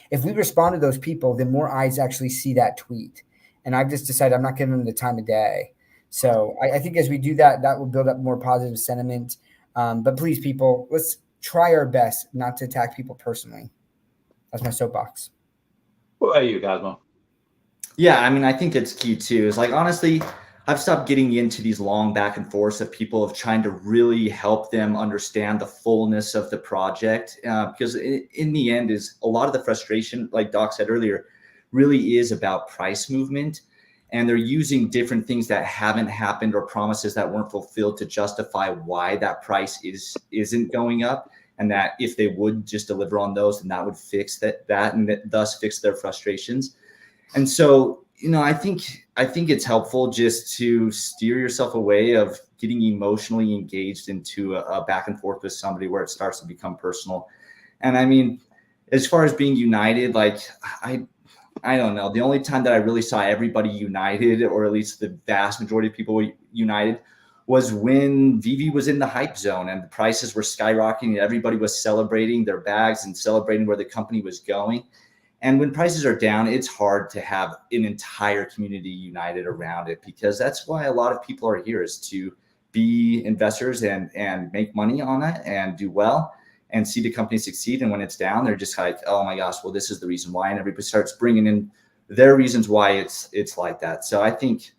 If we respond to those people, then more eyes actually see that tweet. And I've just decided I'm not giving them the time of day. So I think as we do that, that will build up more positive sentiment. But please, people, let's try our best not to attack people personally. That's my soapbox. What about you, Cosmo? Yeah, I mean, I think it's key too. Is like, honestly, I've stopped getting into these long back and forths of people of trying to really help them understand the fullness of the project. Because in the end, is a lot of the frustration, like Doc said earlier, really is about price movement. And they're using different things that haven't happened or promises that weren't fulfilled to justify why that price isn't going up. And that if they would just deliver on those, then that would fix that and thus fix their frustrations. And so, I think it's helpful just to steer yourself away of getting emotionally engaged into a back and forth with somebody where it starts to become personal. And I mean, as far as being united, like I don't know. The only time that I really saw everybody united, or at least the vast majority of people united, was when Vivi was in the hype zone and the prices were skyrocketing and everybody was celebrating their bags and celebrating where the company was going. And when prices are down, it's hard to have an entire community united around it, because that's why a lot of people are here, is to be investors and make money on it and do well and see the company succeed. And when it's down, they're just like, oh my gosh, well, this is the reason why. And everybody starts bringing in their reasons why it's like that. So I think,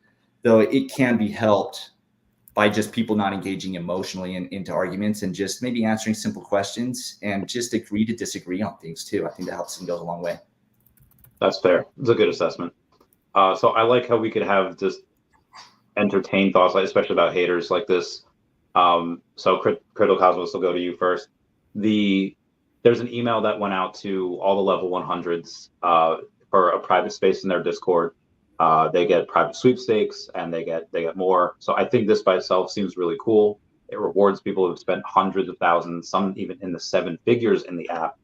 though, it can be helped by just people not engaging emotionally into arguments and just maybe answering simple questions and just agree to disagree on things too. I think that helps and goes a long way. That's fair. It's a good assessment. So I like how we could have just entertain thoughts, like, especially about haters like this. So Critical Cosmos will go to you first. There's an email that went out to all the level 100s for a private space in their Discord. They get private sweepstakes and they get more. So I think this by itself seems really cool. It rewards people who've spent hundreds of thousands, some even in the 7 figures in the app.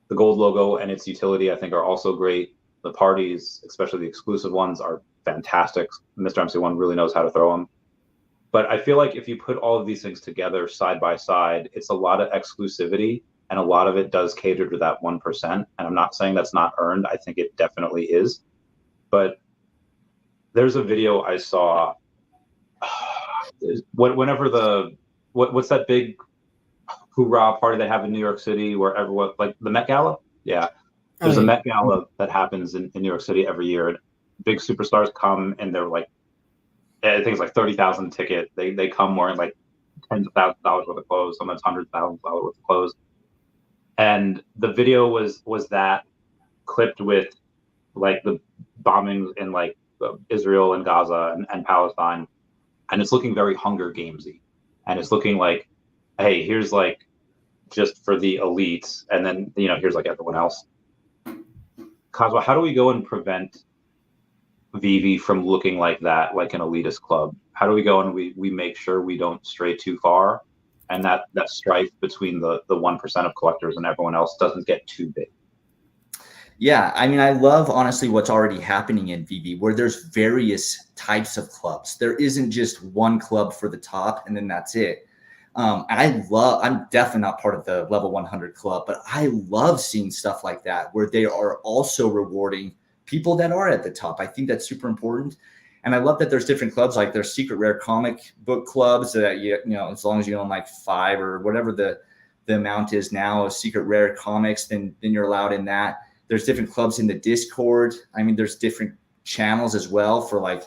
The gold logo and its utility, I think, are also great. The parties, especially the exclusive ones, are fantastic. Mr. MC1 really knows how to throw them. But I feel like if you put all of these things together side by side, it's a lot of exclusivity, and a lot of it does cater to that 1%. And I'm not saying that's not earned. I think it definitely is. But there's a video I saw. What's that big hoorah party they have in New York City where everyone, like the Met Gala? Yeah. There's a Met Gala that happens in New York City every year, and big superstars come, and they're like, I think it's like 30,000 ticket. They come wearing like tens of thousands of dollars worth of clothes, sometimes $100,000 worth of clothes. And the video was that clipped with like the bombings in like Israel and Gaza and Palestine, and it's looking very Hunger Gamesy, and it's looking like, hey, here's like just for the elites, and then here's like everyone else. Cosmo, how do we go and prevent Vivi from looking like that, like an elitist club? How do we go and we make sure we don't stray too far, and that strife between the 1% of collectors and everyone else doesn't get too big? Yeah, I mean, I love, honestly, what's already happening in Vivi, where there's various types of clubs. There isn't just one club for the top and then that's it. I'm definitely not part of the level 100 club, but I love seeing stuff like that, where they are also rewarding people that are at the top. I think that's super important. And I love that there's different clubs, like there's secret rare comic book clubs that, as long as you own like 5 or whatever the amount is now of secret rare comics, then you're allowed in that. There's different clubs in the Discord. I mean, there's different channels as well for like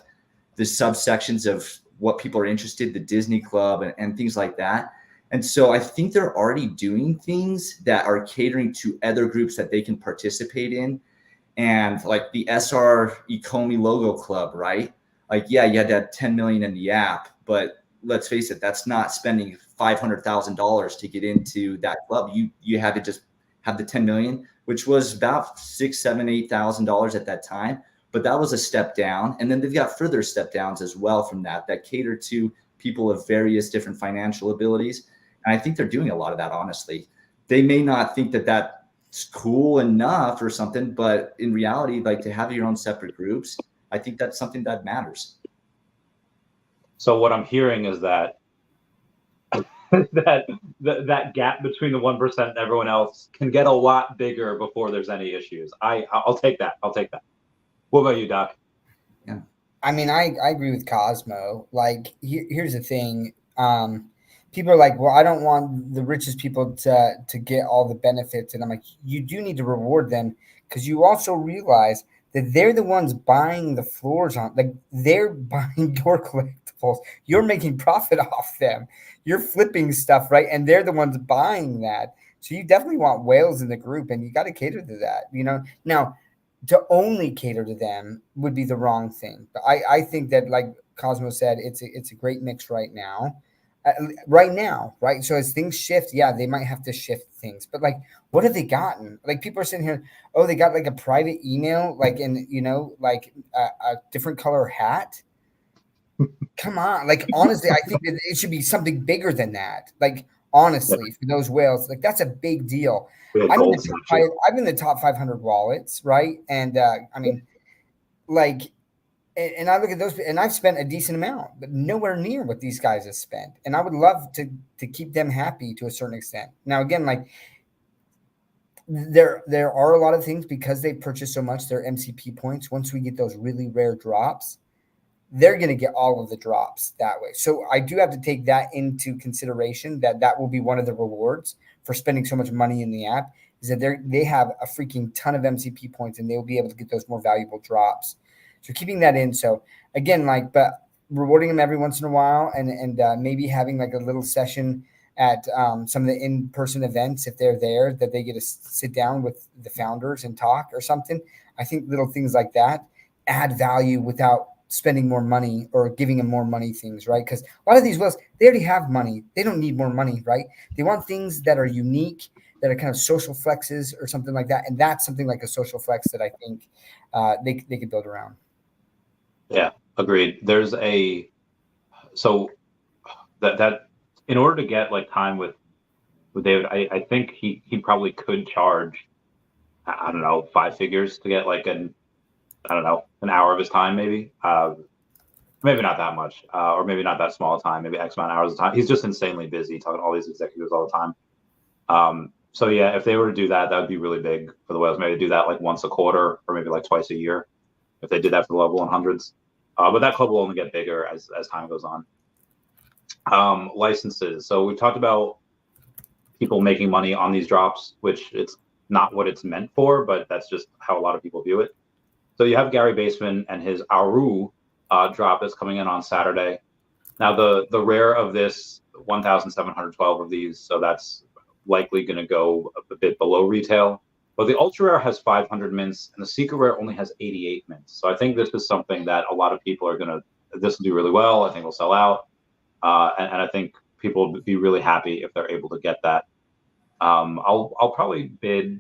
the subsections of what people are interested, the Disney Club and things like that. And so I think they're already doing things that are catering to other groups that they can participate in. And like the SR Ecomi logo club, right? Like, yeah, you had to have 10 million in the app, but let's face it, that's not spending $500,000 to get into that club. You had to just have the 10 million, which was about $6,000, $7,000, $8,000 at that time. But that was a step down. And then they've got further step downs as well from that cater to people of various different financial abilities. And I think they're doing a lot of that, honestly. They may not think that that's cool enough or something, but in reality, like, to have your own separate groups, I think that's something that matters. So what I'm hearing is that that gap between the 1% and everyone else can get a lot bigger before there's any issues. I'll take that. What about you, Doc? Yeah. I mean, I agree with Cosmo. Like, here's the thing. People are like, well, I don't want the richest people to get all the benefits. And I'm like, you do need to reward them, because you also realize that they're the ones buying the floors on, like, they're buying your collectibles. You're making profit off them. You're flipping stuff, right? And they're the ones buying that. So you definitely want whales in the group, and you got to cater to that, Now, to only cater to them would be the wrong thing. But I think that, like Cosmo said, it's a great mix right now. Right? So as things shift, yeah, they might have to shift things. But like, what have they gotten? Like, people are sitting here, oh, they got like a private email, like in, like a different color hat. Come on. Like, honestly, I think that it should be something bigger than that. Like, honestly, for those whales, like, that's a big deal. I'm in the top 500 wallets, right? And I mean, like, and I look at those, and I've spent a decent amount, but nowhere near what these guys have spent. And I would love to keep them happy to a certain extent. Now, again, like, there are a lot of things because they purchase so much, their MCP points. Once we get those really rare drops, they're going to get all of the drops that way. So I do have to take that into consideration, that will be one of the rewards for spending so much money in the app, is that they have a freaking ton of MCP points and they will be able to get those more valuable drops. So keeping that in. So again, like, but rewarding them every once in a while, and maybe having like a little session at some of the in-person events, if they're there, that they get to sit down with the founders and talk or something. I think little things like that add value without spending more money or giving them more money things, right? Because a lot of these whales, they already have money. They don't need more money, right? They want things that are unique, that are kind of social flexes or something like that. And that's something like a social flex that I think they could build around. Yeah, agreed. There's so that in order to get like time with David, I think he probably could charge, I don't know, 5 figures to get like an hour of his time, maybe. Maybe not that much, or maybe not that small a time, maybe X amount of hours of time. He's just insanely busy talking to all these executives all the time. So yeah, if they were to do that, that would be really big for the whales. Maybe do that like once a quarter or maybe like twice a year if they did that for the level 100s. But that club will only get bigger as time goes on. Licenses. So we talked about people making money on these drops, which it's not what it's meant for, but that's just how a lot of people view it. So you have Gary Baseman and his Aru drop that's coming in on Saturday. Now the rare of this, 1,712 of these, so that's likely going to go a bit below retail. But the ultra rare has 500 mints, and the secret rare only has 88 mints. So I think this is something that a lot of people are this will do really well. I think it'll sell out, and I think people will be really happy if they're able to get that. I'll probably bid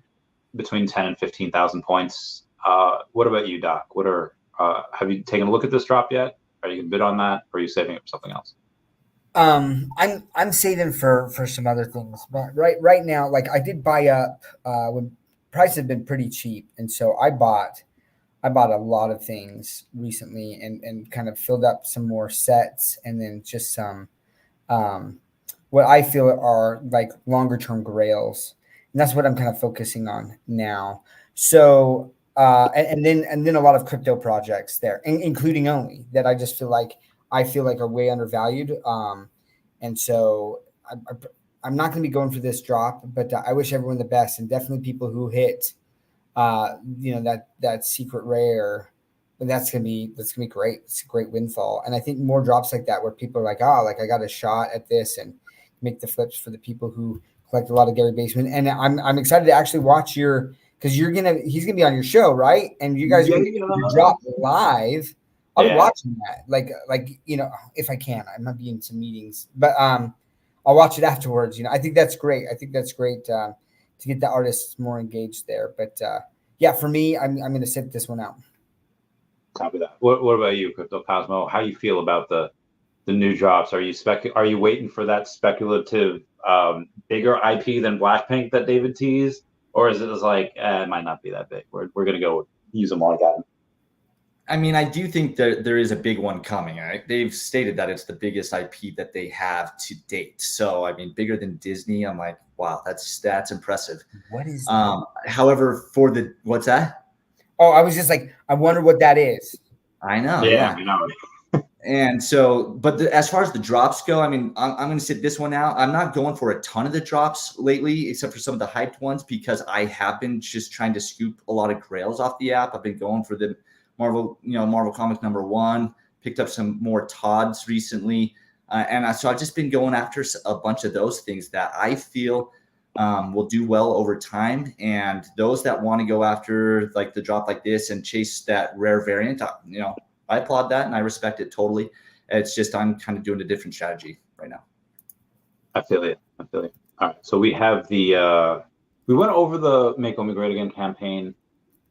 between 10 and 15,000 points. What about you, Doc? Have you taken a look at this drop yet? Are you going to bid on that, or are you saving it for something else? I'm saving for some other things, but right now, like, I did buy up when prices have been pretty cheap, and so I bought a lot of things recently and kind of filled up some more sets, and then just some what I feel are like longer term grails, and that's what I'm kind of focusing on now. So and then a lot of crypto projects there, including OMI, that I just feel like are way undervalued. And so I'm not going to be going for this drop, but I wish everyone the best, and definitely people who hit, that secret rare. And that's gonna be great. It's a great windfall, and I think more drops like that where people are like, I got a shot at this, and make the flips for the people who collect a lot of Gary Baseman. And I'm excited to actually watch because he's gonna be on your show, right? And you guys are gonna drop live. I'll be watching that, like if I can. I might be in some meetings, but I'll watch it afterwards. I think that's great. To get the artists more engaged there. But yeah, for me, I'm going to sit this one out. Copy that. What about you, Crypto Cosmo? How you feel about the new drops? Are you waiting for that speculative bigger IP than Blackpink that David teased, or is it just like it might not be that big? We're going to go use them all again. I mean, I do think that there is a big one coming. Right? They've stated that it's the biggest IP that they have to date. So, I mean, bigger than Disney. I'm like, wow, that's impressive. What is that? However, what's that? Oh, I was just like, I wonder what that is. I know. Yeah. I know. And so, but as far as the drops go, I mean, I'm going to sit this one out. I'm not going for a ton of the drops lately, except for some of the hyped ones, because I have been just trying to scoop a lot of grails off the app. I've been going for the Marvel Comics #1, picked up some more Todds recently. So I've just been going after a bunch of those things that I feel will do well over time. And those that want to go after like the drop like this and chase that rare variant, I applaud that and I respect it totally. It's just I'm kind of doing a different strategy right now. I feel it. All right. So we have we went over the Make OMI Great Again campaign.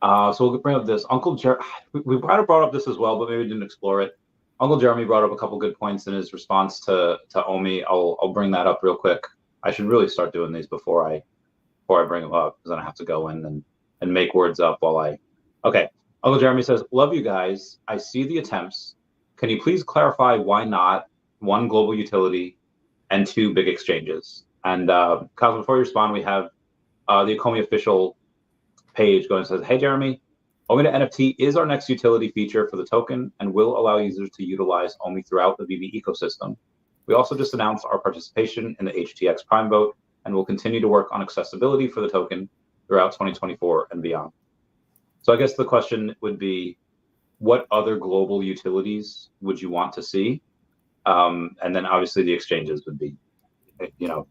So we'll bring up this. Uncle Jeremy, we brought up this as well, but maybe we didn't explore it. Uncle Jeremy brought up a couple good points in his response to OMI. I'll bring that up real quick. I should really start doing these before I before I bring him up, because then I have to go in and make words up while okay. Uncle Jeremy says, love you guys. I see the attempts. Can you please clarify why not 1 global utility and 2 big exchanges? And Kyle, before you respond, we have the Ecomi official page going and says, hey, Jeremy, OMI to NFT is our next utility feature for the token and will allow users to utilize OMI throughout the VV ecosystem. We also just announced our participation in the HTX Prime vote and will continue to work on accessibility for the token throughout 2024 and beyond. So I guess the question would be, what other global utilities would you want to see? And then obviously the exchanges would be,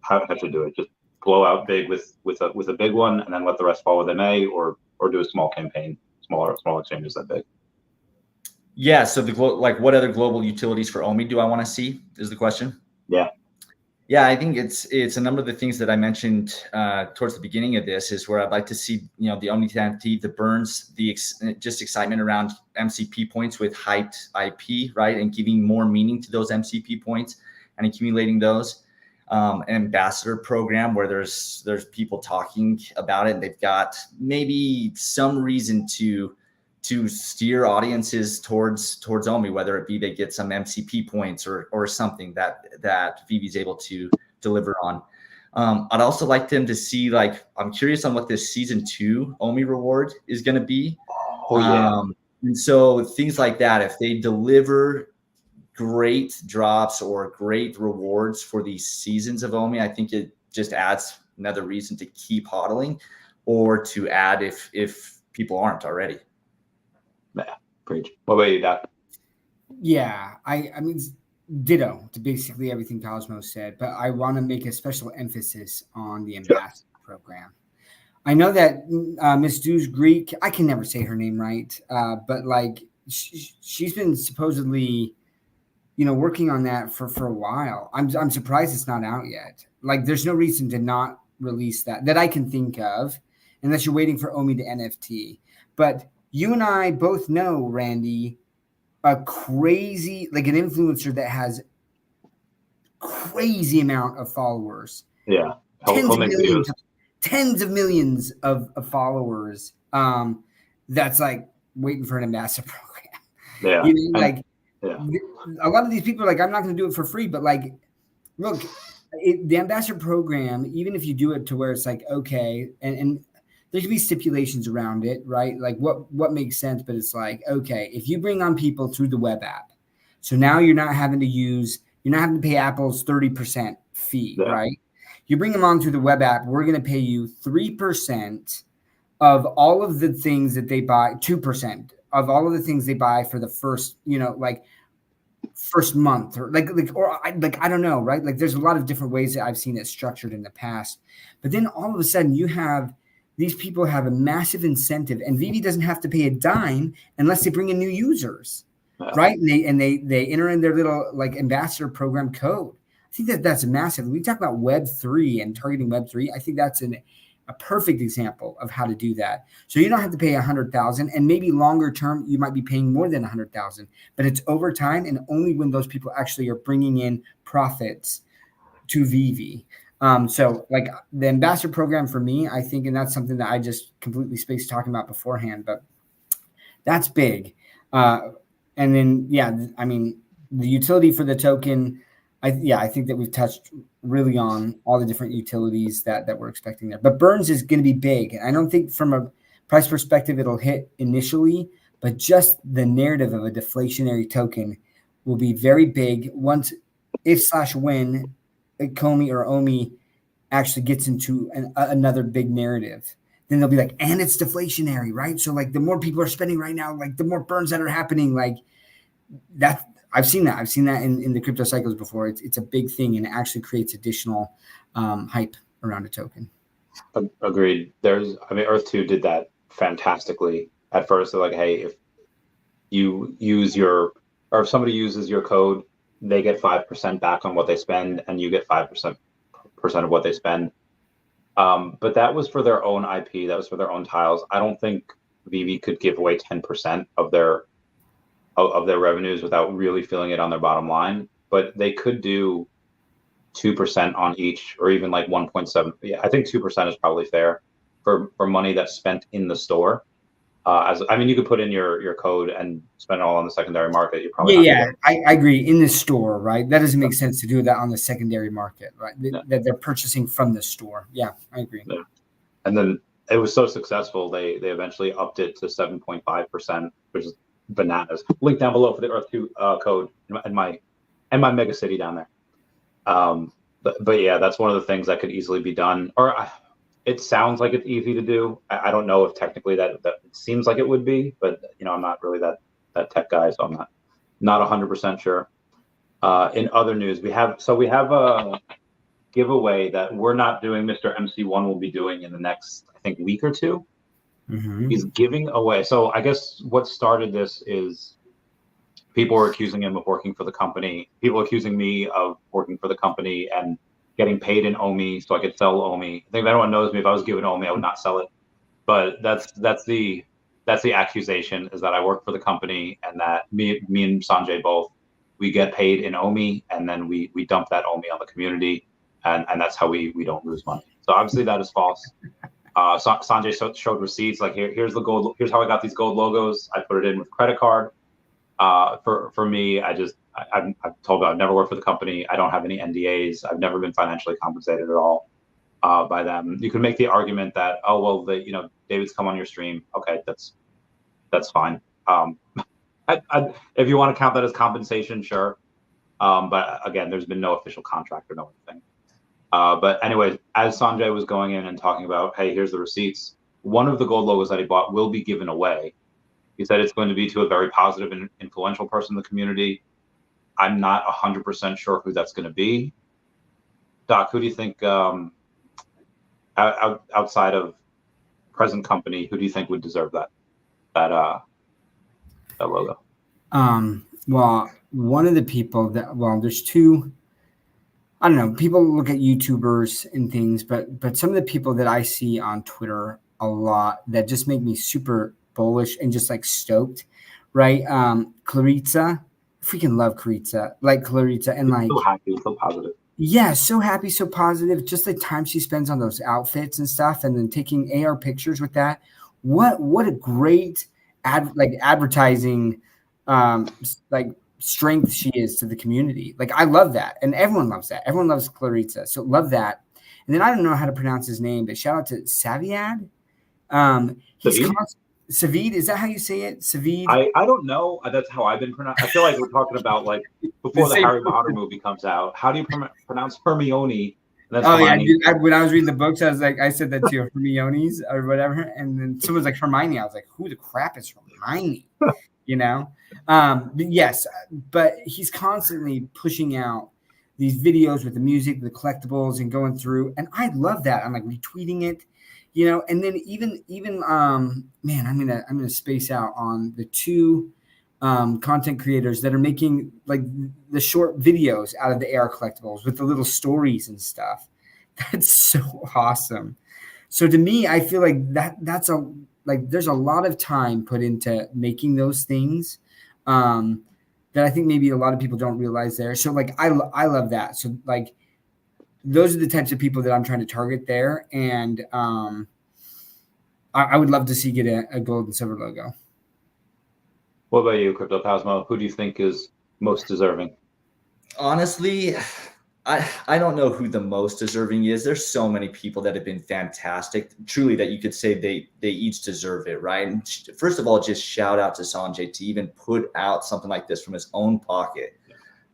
how to do it. Just blow out big with a big one, and then let the rest fall where they may, or do a small campaign, small exchanges that big. Yeah. So what other global utilities for OMI do I want to see? Is the question? Yeah. Yeah, I think it's a number of the things that I mentioned towards the beginning of this is where I'd like to see, the OMI NFT, the burns, just excitement around MCP points with hyped IP, right? And giving more meaning to those MCP points and accumulating those. An ambassador program where there's people talking about it. And they've got maybe some reason to steer audiences towards OMI, whether it be they get some MCP points or something that VV is able to deliver on. I'd also like them to see, I'm curious on what this season 2 OMI reward is going to be. Oh yeah. And so things like that, if they deliver great drops or great rewards for these seasons of OMI, I think it just adds another reason to keep hodling or to add if people aren't already. Yeah, preach. What about you, Doc? Yeah, I mean, ditto to basically everything Cosmos said, but I want to make a special emphasis on the ambassador program. I know that Miss Dews Greek, I can never say her name right, but she's been supposedly, working on that for a while. I'm surprised it's not out yet. There's no reason to not release that I can think of, unless you're waiting for OMI to NFT. But you and I both know, Randy, a crazy, an influencer that has crazy amount of followers. Yeah. Tens of millions of followers. That's waiting for an ambassador program. Yeah. A lot of these people are I'm not going to do it for free, but look, the ambassador program, even if you do it to where it's okay, and there can be stipulations around it, right? What makes sense, but it's okay, if you bring on people through the web app, so now you're not having to pay Apple's 30% fee, right? You bring them on through the web app, we're going to pay you 3% of all of the things that they buy, 2% of all of the things they buy for the first, first month, or I don't know, right? There's a lot of different ways that I've seen it structured in the past, but then all of a sudden these people have a massive incentive, and VV doesn't have to pay a dime unless they bring in new users, right? And they enter in their little ambassador program code. I think that's massive. When we talk about Web3 and targeting Web3, I think that's a perfect example of how to do that. So you don't have to pay $100,000, and maybe longer term you might be paying more than $100,000, but it's over time and only when those people actually are bringing in profits to VV. So the ambassador program for me, I think, and that's something that I just completely spaced talking about beforehand, but that's big. And then, I mean, the utility for the token, I think that we've touched really on all the different utilities that we're expecting there. But Burns is going to be big. I don't think from a price perspective it'll hit initially, but just the narrative of a deflationary token will be very big once when Ecomi or OMI actually gets into another big narrative. Then they'll be and it's deflationary, right? So the more people are spending right now, the more burns that are happening, that. I've seen that. I've seen that in the crypto cycles before. It's a big thing, and it actually creates additional hype around a token. Agreed. Earth 2 did that fantastically. At first, they're hey, if you use or if somebody uses your code, they get 5% back on what they spend, and you get 5% of what they spend. But that was for their own IP. That was for their own tiles. I don't think VV could give away 10% of their revenues without really feeling it on their bottom line. But they could do 2% on each, or even like 1.7. Yeah, I think 2% is probably fair for money that's spent in the store. You could put in your code and spend it all on the secondary market. You're probably Yeah, I agree. In the store, right? That doesn't make sense to do that on the secondary market, right? That they're purchasing from the store. Yeah, I agree. Yeah. And then it was so successful, they eventually upped it to 7.5%, which is bananas. Link down below for the Earth2 code and my Megacity down there. But yeah, that's one of the things that could easily be done. It sounds like it's easy to do. I don't know if technically that it seems like it would be, but I'm not really that tech guy, so I'm not 100% sure. In other news, we have a giveaway that we're not doing. Mr. MC1 will be doing in the next, I think, week or two. Mm-hmm. He's giving away. So I guess what started this is people were accusing him of working for the company. People accusing me of working for the company and getting paid in OMI so I could sell OMI. I think if anyone knows me, if I was given OMI, I would not sell it. But that's the accusation, is that I work for the company and that me and Sanjay both, we get paid in OMI and then we dump that OMI on the community, and that's how we don't lose money. So obviously that is false. Sanjay showed receipts, like here's the gold. Here's how I got these gold logos. I put it in with credit card. For me, I've told you I've never worked for the company. I don't have any NDAs. I've never been financially compensated at all by them. You can make the argument that, oh well, David's come on your stream. Okay, that's fine. If you want to count that as compensation, sure. But again, there's been no official contract or no anything. But anyways, as Sanjay was going in and talking about, hey, here's the receipts, one of the gold logos that he bought will be given away. He said it's going to be to a very positive and influential person in the community. I'm not 100% sure who that's going to be. Doc, who do you think, outside of present company, who do you think would deserve that logo? Well, one of the people there's two. I don't know. People look at YouTubers and things, but some of the people that I see on Twitter a lot that just make me super bullish and just like stoked, right? Claritza, freaking love Claritza, and like so happy, so positive. Yeah, so happy, so positive. Just the time she spends on those outfits and stuff, and then taking AR pictures with that. What a great advertising, strength she is to the community. Like, I love that, and everyone loves that. Everyone loves Claritza, so love that. And then I don't know how to pronounce his name, but shout out to Saviad. He's Savid, is that how you say it? Savid? I don't know. That's how I've been pronounced. I feel like we're talking about like before the Harry Potter movie comes out. How do you pronounce Hermione? When I was reading the books, I said that too, Hermione's or whatever. And then someone's like Hermione. I was like, who the crap is Hermione? But he's constantly pushing out these videos with the music, the collectibles, and going through. And I love that. I'm like retweeting it. And then even I'm gonna space out on the two content creators that are making like the short videos out of the AR collectibles with the little stories and stuff. That's so awesome. So to me, I feel like there's a lot of time put into making those things that I think maybe a lot of people don't realize there. So like I love that. So like, those are the types of people that I'm trying to target there. And I would love to see get a gold and silver logo. What about you, Crypto Cosmo? Who do you think is most deserving? Honestly, I don't know who the most deserving is. There's so many people that have been fantastic, truly, that you could say they each deserve it, right? And first of all, just shout out to Sanjay to even put out something like this from his own pocket.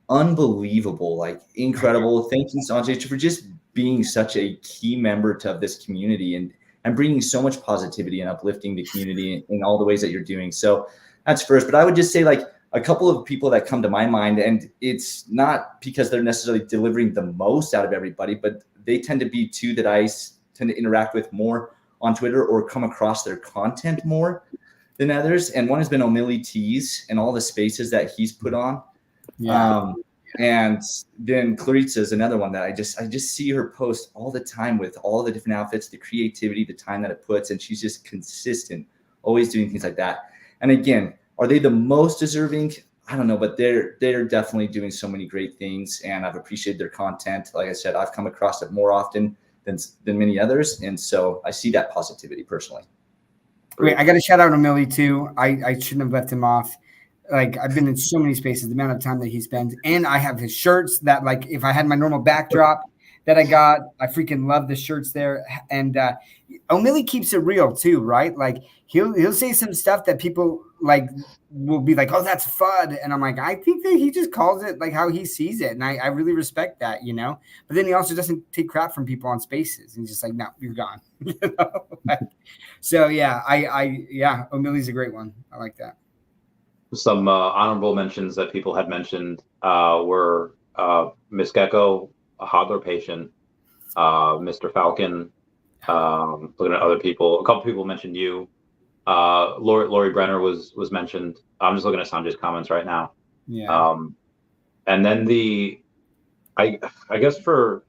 Unbelievable, like incredible. Thank you, Sanjay, for just being such a key member of this community and bringing so much positivity and uplifting the community in all the ways that you're doing. So that's first. But I would just say like a couple of people that come to my mind, and it's not because they're necessarily delivering the most out of everybody, but they tend to be two that I tend to interact with more on Twitter or come across their content more than others. And one has been O'Milly Tees and all the spaces that he's put on. Yeah. And then Claritza is another one that I just see her post all the time with all the different outfits, the creativity, the time that it puts, and she's just consistent, always doing things like that. And again, are they the most deserving? I don't know, but they're definitely doing so many great things, and I've appreciated their content. Like I said, I've come across it more often than many others, and so I see that positivity personally. Wait, I got to shout out Emily too. I shouldn't have left him off. Like, I've been in so many spaces, the amount of time that he spends, and I have his shirts that, like, if I had my normal backdrop that I got, I freaking love the shirts there. And O'Malley keeps it real too, right? Like, he'll say some stuff that people like will be like, oh, that's FUD. And I'm like, I think that he just calls it like how he sees it. And I really respect that, you know? But then he also doesn't take crap from people on spaces. He's just like, no, you're gone. You know? So yeah, yeah, O'Malley's a great one. I like that. Some honorable mentions that people had mentioned were Miss Gecko, a hodler patient, Mr. Falcon, looking at other people. A couple people mentioned you. Lori Brenner was mentioned. I'm just looking at Sanjay's comments right now. Yeah. And then I guess for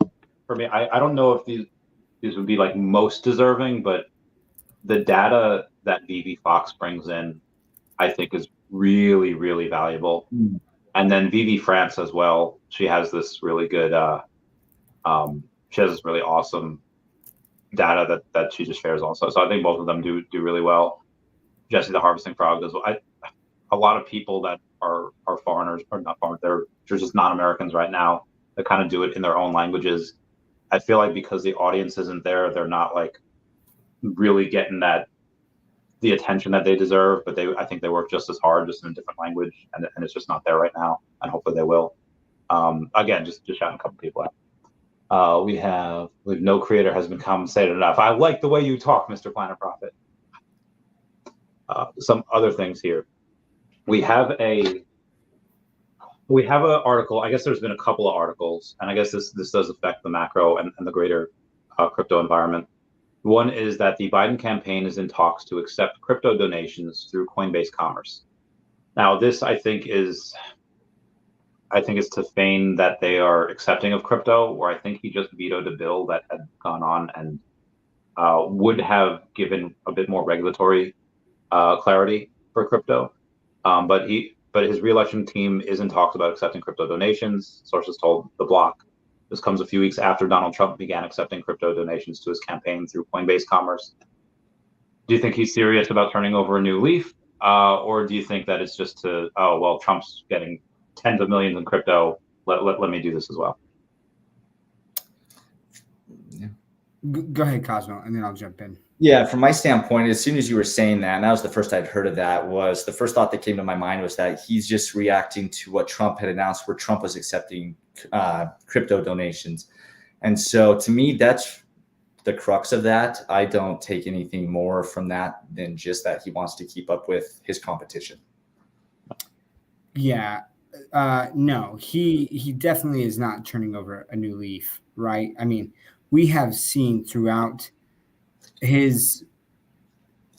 me, I don't know if these would be like most deserving, but the data that Vivi Fox brings in, I think, is really, really valuable. Mm. And then Vivi France as well. She has this really good, she has this really awesome data that she just shares also. So I think both of them do really well. Jesse the Harvesting Frog does well. A lot of people that are foreigners, or not foreigners, they're just non-Americans right now that kind of do it in their own languages. I feel like because the audience isn't there, they're not like really getting the attention that they deserve, but I think they work just as hard, just in a different language, and it's just not there right now, and hopefully they will. Again, just shouting a couple people out. We have no creator has been compensated enough. I like the way you talk, Mr. Planet Profit. Some other things here. We have an article. I guess there's been a couple of articles, and I guess this does affect the macro and the greater crypto environment. One is that the Biden campaign is in talks to accept crypto donations through Coinbase Commerce. Now, this I think is to feign that they are accepting of crypto, where I think he just vetoed a bill that had gone on and would have given a bit more regulatory clarity for crypto. But his re-election team is in talks about accepting crypto donations. Sources told The Block. This comes a few weeks after Donald Trump began accepting crypto donations to his campaign through Coinbase Commerce. Do you think he's serious about turning over a new leaf? Or do you think that it's just Trump's getting tens of millions in crypto, let me do this as well? Yeah. Go ahead, Cosmo, and then I'll jump in. Yeah, from my standpoint, as soon as you were saying that, and that was the first I'd heard of that, was the first thought that came to my mind was that he's just reacting to what Trump had announced, where Trump was accepting crypto donations. And so to me, that's the crux of that. I don't take anything more from that than just that he wants to keep up with his competition. Yeah. No, he definitely is not turning over a new leaf, right? I mean, we have seen throughout his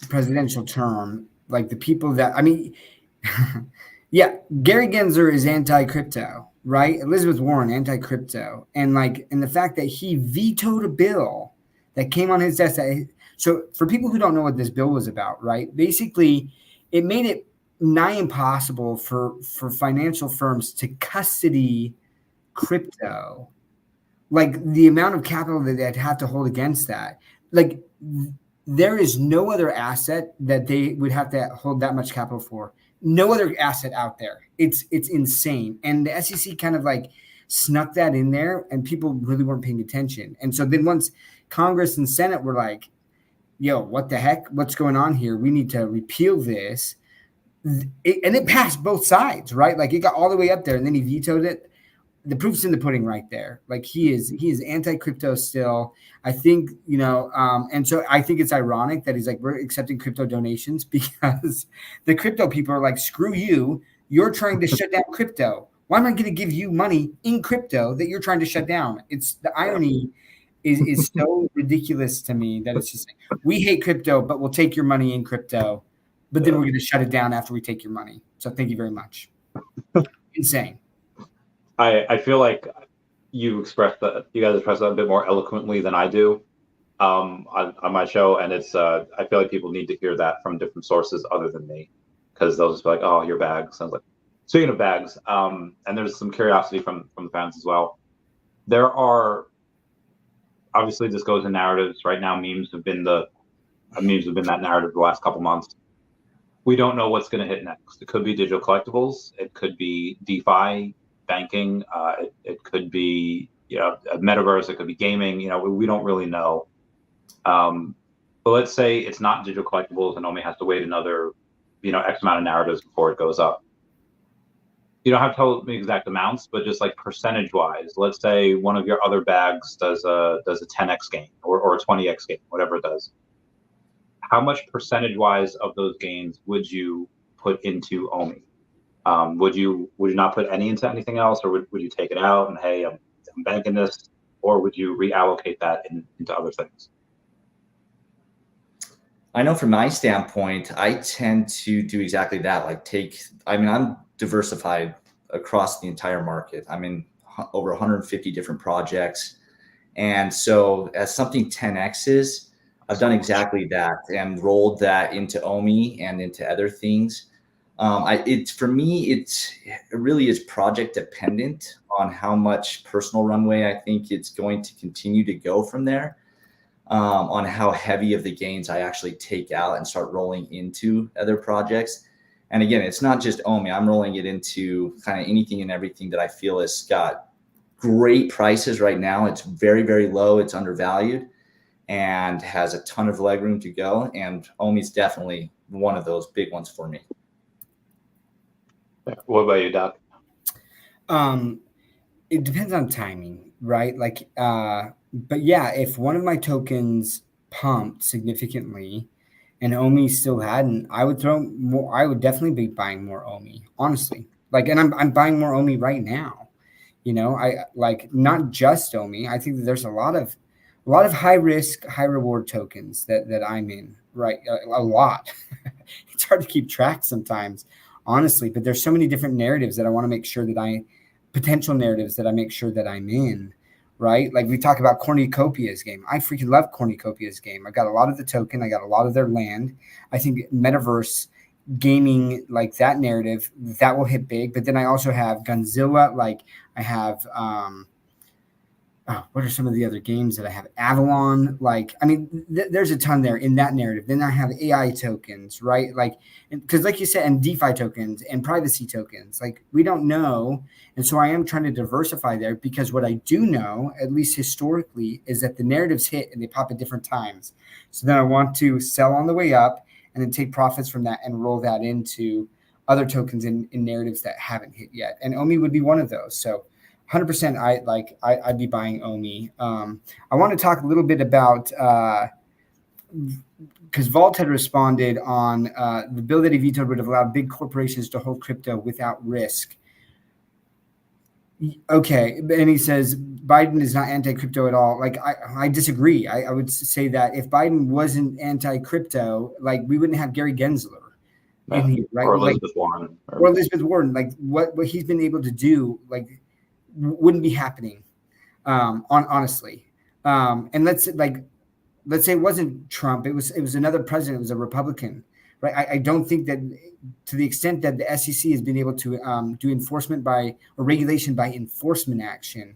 presidential term, like the people that, I mean, yeah, Gary Gensler is anti-crypto, right? Elizabeth Warren, anti-crypto. And the fact that he vetoed a bill that came on his desk. So for people who don't know what this bill was about, right? Basically, it made it nigh impossible for financial firms to custody crypto. Like the amount of capital that they'd have to hold against that. Like there is no other asset that they would have to hold that much capital for. No other asset out there. It's insane. And the SEC kind of like snuck that in there, and people really weren't paying attention. And so then once Congress and Senate were like, yo, what the heck? What's going on here? We need to repeal this. And it passed both sides, right? Like it got all the way up there, and then he vetoed it. The proof's in the pudding right there. Like he is anti-crypto still. I think, and so I think it's ironic that he's like, we're accepting crypto donations because the crypto people are like, screw you. You're trying to shut down crypto. Why am I going to give you money in crypto that you're trying to shut down? It's the irony is so ridiculous to me that it's just like, we hate crypto, but we'll take your money in crypto, but then we're going to shut it down after we take your money. So thank you very much. Insane. I feel like you guys express that a bit more eloquently than I do on my show, and it's I feel like people need to hear that from different sources other than me, because they'll just be like, "Oh, your bag sounds like Speaking of bags, and there's some curiosity from the fans as well. There are obviously this goes in narratives right now. Memes have been that narrative the last couple months. We don't know what's going to hit next. It could be digital collectibles. It could be DeFi banking. It could be a metaverse. It could be gaming. We don't really know. But let's say it's not digital collectibles and only has to wait another X amount of narratives before it goes up. You don't have to tell me exact amounts, but just like percentage wise, let's say one of your other bags does a 10x gain or a 20x gain, whatever it does. How much percentage wise of those gains would you put into OMI? Would you not put any into anything else, or would you take it out and, hey, I'm banking this, or would you reallocate that into other things? I know from my standpoint, I tend to do exactly that. I'm diversified across the entire market. I'm in over 150 different projects. And so as something 10X's, I've done exactly that and rolled that into OMI and into other things. For me, it really is project dependent on how much personal runway I think it's going to continue to go from there. On how heavy of the gains I actually take out and start rolling into other projects. And again, it's not just OMI. I'm rolling it into kind of anything and everything that I feel has got great prices right now. It's very, very low. It's undervalued and has a ton of leg room to go. And OMI is definitely one of those big ones for me. What about you, Doc? It depends on timing, right? But yeah, if one of my tokens pumped significantly and OMI still hadn't, I would throw more. I would definitely be buying more OMI, honestly. And I'm buying more OMI right now. I not just OMI. I think that there's a lot of high risk, high reward tokens that I'm in, right? A lot. It's hard to keep track sometimes, honestly, but there's so many different narratives that I want to make sure that potential narratives that I make sure that I'm in. Right? Like we talk about Cornucopia's game. I freaking love Cornucopia's game. I got a lot of the token. I got a lot of their land. I think metaverse gaming, like that narrative, that will hit big. But then I also have Gunzilla. I have, what are some of the other games that I have? Avalon. There's a ton there in that narrative. Then I have AI tokens, right? Because like you said, and DeFi tokens and privacy tokens, we don't know. And so I am trying to diversify there because what I do know, at least historically, is that the narratives hit and they pop at different times. So then I want to sell on the way up and then take profits from that and roll that into other tokens in narratives that haven't hit yet. And OMI would be one of those. So 100%, I'd be buying OMI. I want to talk a little bit about because Vault had responded on the bill that he vetoed would have allowed big corporations to hold crypto without risk. Okay, and he says Biden is not anti-crypto at all. I disagree. I would say that if Biden wasn't anti-crypto, we wouldn't have Gary Gensler. In here, right? Or Elizabeth Warren. Or Elizabeth Warren. What he's been able to do, wouldn't be happening, honestly. And let's say it wasn't Trump. It was another president. It was a Republican, right? I don't think that to the extent that the SEC has been able to do enforcement or regulation by enforcement action,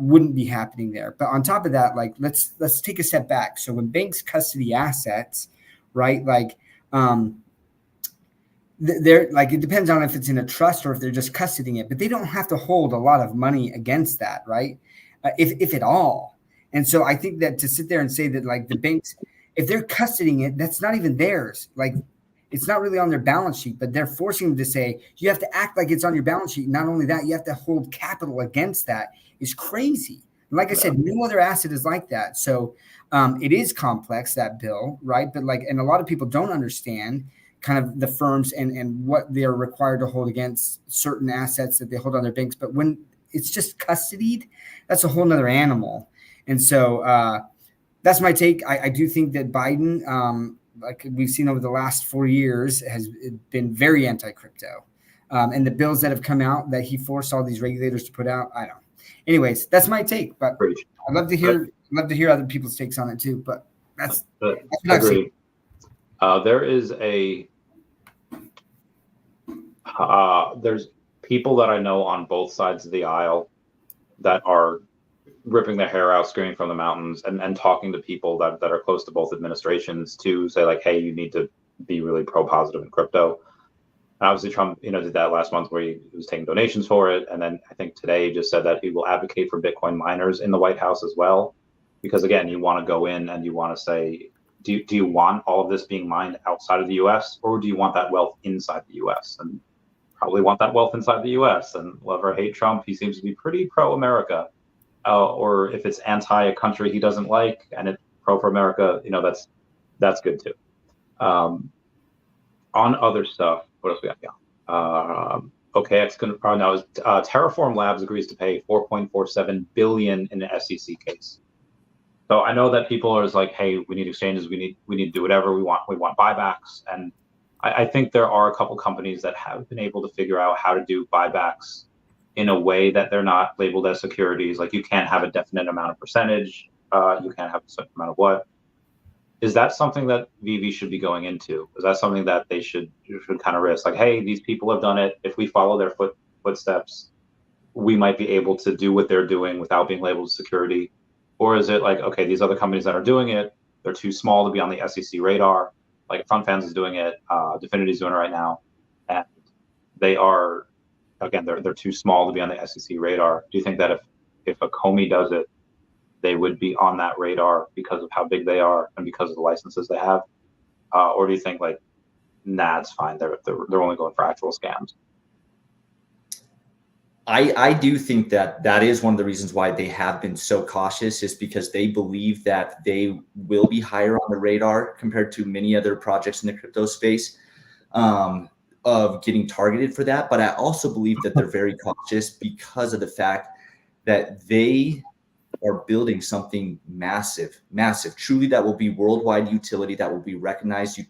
wouldn't be happening there. But on top of that, let's take a step back. So when banks custody assets, right? They're it depends on if it's in a trust or if they're just custodying it, but they don't have to hold a lot of money against that, right? If at all. And so I think that to sit there and say that the banks, if they're custodying it, that's not even theirs. It's not really on their balance sheet, but they're forcing them to say, you have to act like it's on your balance sheet. Not only that, you have to hold capital against that. Is crazy. And like I said, no other asset is like that. So it is complex, that bill, right? But and a lot of people don't understand kind of the firms and what they're required to hold against certain assets that they hold on their banks. But when it's just custodied, that's a whole nother animal. And so that's my take. I do think that Biden, we've seen over the last 4 years, has been very anti-crypto. And the bills that have come out that he forced all these regulators to put out, I don't know. Anyways, that's my take. But I'd love to hear other people's takes on it too. But that's what I've seen. There is a There's people that I know on both sides of the aisle that are ripping their hair out, screaming from the mountains, and talking to people that are close to both administrations to say like, hey, you need to be really pro-positive in crypto. And obviously Trump, did that last month where he was taking donations for it. And then I think today he just said that he will advocate for Bitcoin miners in the White House as well. Because again, you want to go in and you want to say, do you want all of this being mined outside of the US, or do you want that wealth inside the US? And probably want that wealth inside the US. And love or hate Trump, he seems to be pretty pro-America. Or if it's anti a country he doesn't like and it's pro for America, that's good too. On other stuff, what else we got? Yeah. OKX Terraform Labs agrees to pay 4.47 billion in the SEC case. So I know that people are like, hey, we need exchanges, we need to do whatever we want buybacks, and I think there are a couple companies that have been able to figure out how to do buybacks in a way that they're not labeled as securities. Like you can't have a definite amount of percentage, you can't have a certain amount of what. Is that something that VV should be going into? Is that something that they should kind of risk? Like, hey, these people have done it. If we follow their footsteps, we might be able to do what they're doing without being labeled as security. Or is it like, okay, these other companies that are doing it, they're too small to be on the SEC radar. Like Front Fans is doing it, Definity's doing it right now, and they are, again, they're too small to be on the SEC radar. Do you think that if Ecomi does it, they would be on that radar because of how big they are and because of the licenses they have? Or do you think like, nah, it's fine, they're only going for actual scams? I do think that is one of the reasons why they have been so cautious, is because they believe that they will be higher on the radar compared to many other projects in the crypto space of getting targeted for that. But I also believe that they're very cautious because of the fact that they are building something massive, truly, that will be worldwide utility, that will be recognized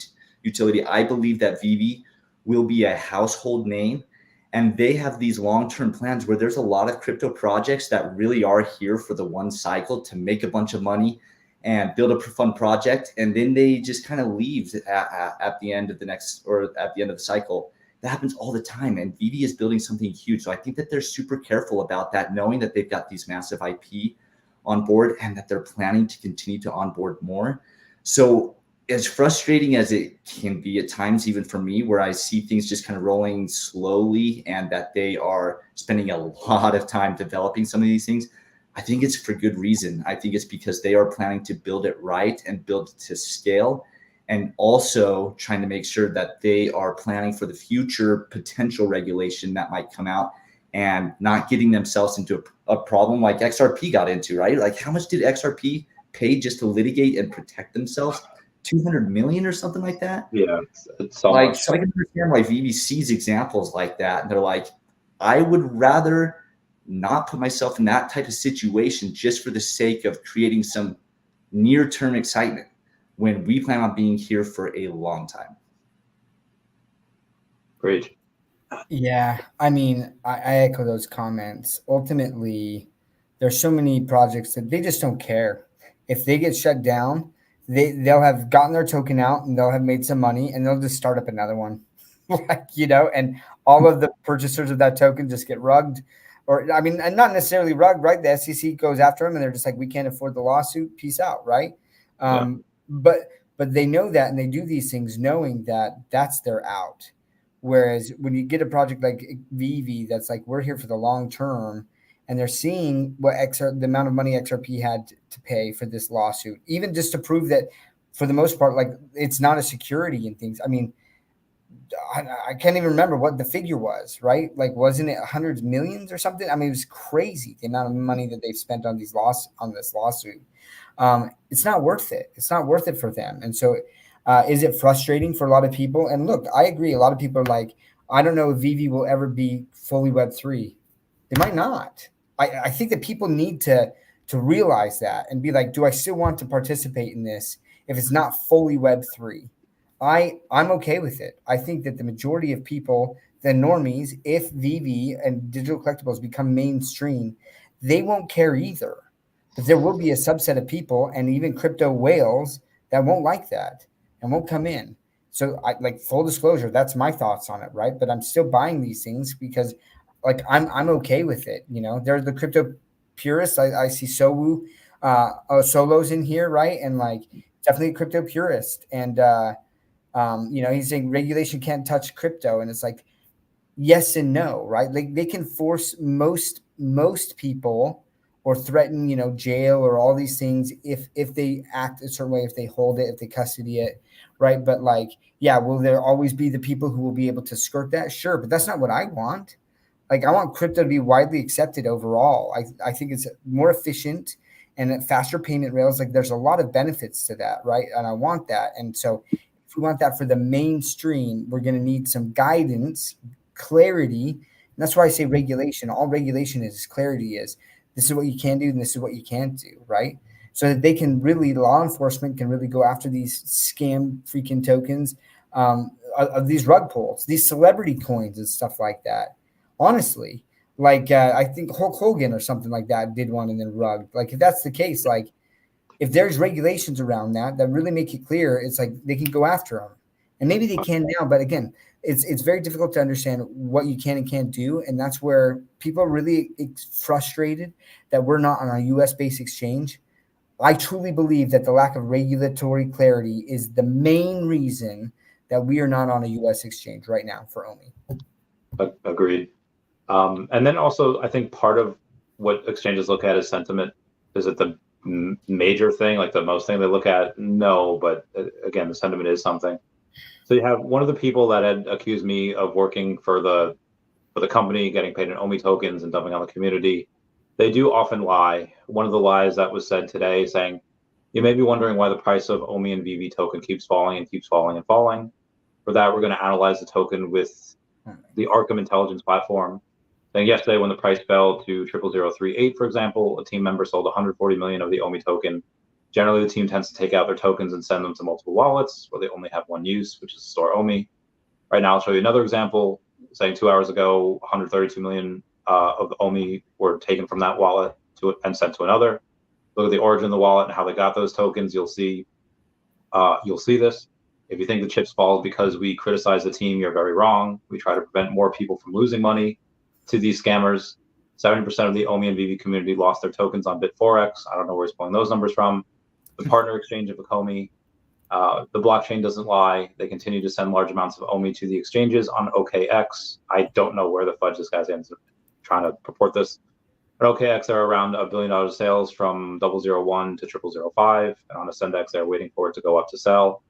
utility. I believe that VV will be a household name. And they have these long-term plans where there's a lot of crypto projects that really are here for the one cycle to make a bunch of money and build a fun project. And then they just kind of leave at the end of the cycle. That happens all the time. And VV is building something huge. So I think that they're super careful about that, knowing that they've got these massive IP on board and that they're planning to continue to onboard more. So as frustrating as it can be at times, even for me, where I see things just kind of rolling slowly and that they are spending a lot of time developing some of these things, I think it's for good reason. I think it's because they are planning to build it right and build it to scale, and also trying to make sure that they are planning for the future potential regulation that might come out and not getting themselves into a problem like XRP got into, right? Like, how much did XRP pay just to litigate and protect themselves? 200 million or something like that. Yeah, it's so like much. So I can understand why VV sees examples like that, and they're like, I would rather not put myself in that type of situation just for the sake of creating some near-term excitement when we plan on being here for a long time. Great. Yeah, I mean, I echo those comments. Ultimately, there's so many projects that they just don't care. If they get shut down, they'll have gotten their token out and they'll have made some money and they'll just start up another one. And all of the purchasers of that token just get rugged. Or, I mean, and not necessarily rugged, right? The SEC goes after them and they're just like, we can't afford the lawsuit. Peace out, right? Yeah. But they know that, and they do these things knowing that that's their out. Whereas when you get a project like VV, that's like, we're here for the long term, and they're seeing what the amount of money XRP had to pay for this lawsuit, even just to prove that for the most part, like, it's not a security and things. I mean, I can't even remember what the figure was, right? Like, wasn't it hundreds millions or something? I mean, it was crazy, the amount of money that they've spent on this lawsuit. It's not worth it. It's not worth it for them. And so is it frustrating for a lot of people? And look, I agree. A lot of people are like, I don't know if VV will ever be fully Web3. They might not. I think that people need to realize that and be like, do I still want to participate in this if it's not fully Web3? I'm okay with it. I think that the majority of people, the normies, if VV and digital collectibles become mainstream, they won't care either. But there will be a subset of people, and even crypto whales, that won't like that and won't come in. So I like full disclosure, that's my thoughts on it, right? But I'm still buying these things because like I'm okay with it. You know, they're the crypto purists. I see Solos in here, right? And like definitely a crypto purist. And you know, he's saying regulation can't touch crypto. And it's like yes and no, right? Like they can force most people or threaten, you know, jail or all these things if they act a certain way, if they hold it, if they custody it, right? But like, yeah, will there always be the people who will be able to skirt that? Sure, but that's not what I want. Like I want crypto to be widely accepted overall. I think it's more efficient and faster payment rails. Like there's a lot of benefits to that, right? And I want that. And so if we want that for the mainstream, we're going to need some guidance, clarity. And that's why I say regulation. All regulation is clarity is this is what you can do and this is what you can't do, right? So that they can really, law enforcement can really go after these scam freaking tokens of these rug pulls, these celebrity coins and stuff like that. Honestly, like I think Hulk Hogan or something like that did one and then rug. Like if that's the case, like if there's regulations around that really make it clear, it's like they can go after them, and maybe they can now. But again, it's very difficult to understand what you can and can't do, and that's where people are really frustrated that we're not on a U.S. based exchange. I truly believe that the lack of regulatory clarity is the main reason that we are not on a U.S. exchange right now for OMI. Agreed. And then also, I think part of what exchanges look at is sentiment. Is it the major thing, like the most thing they look at? No, but again, the sentiment is something. So you have one of the people that had accused me of working for the company, getting paid in OMI tokens and dumping on the community. They do often lie. One of the lies that was said today saying, you may be wondering why the price of OMI and VV token keeps falling and keeps falling and falling. For that, we're going to analyze the token with the Arkham intelligence platform. Then yesterday, when the price fell to 00038, for example, a team member sold 140 million of the OMI token. Generally, the team tends to take out their tokens and send them to multiple wallets where they only have one use, which is to store OMI. Right now, I'll show you another example, saying 2 hours ago, 132 million of the OMI were taken from that wallet and sent to another. Look at the origin of the wallet and how they got those tokens. You'll see this. If you think the chips fall because we criticize the team, you're very wrong. We try to prevent more people from losing money to these scammers. 70% of the OMI and VV community lost their tokens on Bit4X. I don't know where he's pulling those numbers from. The partner exchange of Ecomi. The blockchain doesn't lie. They continue to send large amounts of OMI to the exchanges on OKX. I don't know where the fudge this guy's trying to purport this. At OKX, there are around $1 billion of sales from 001 to 0005. And on Ascendex, they're waiting for it to go up to sell.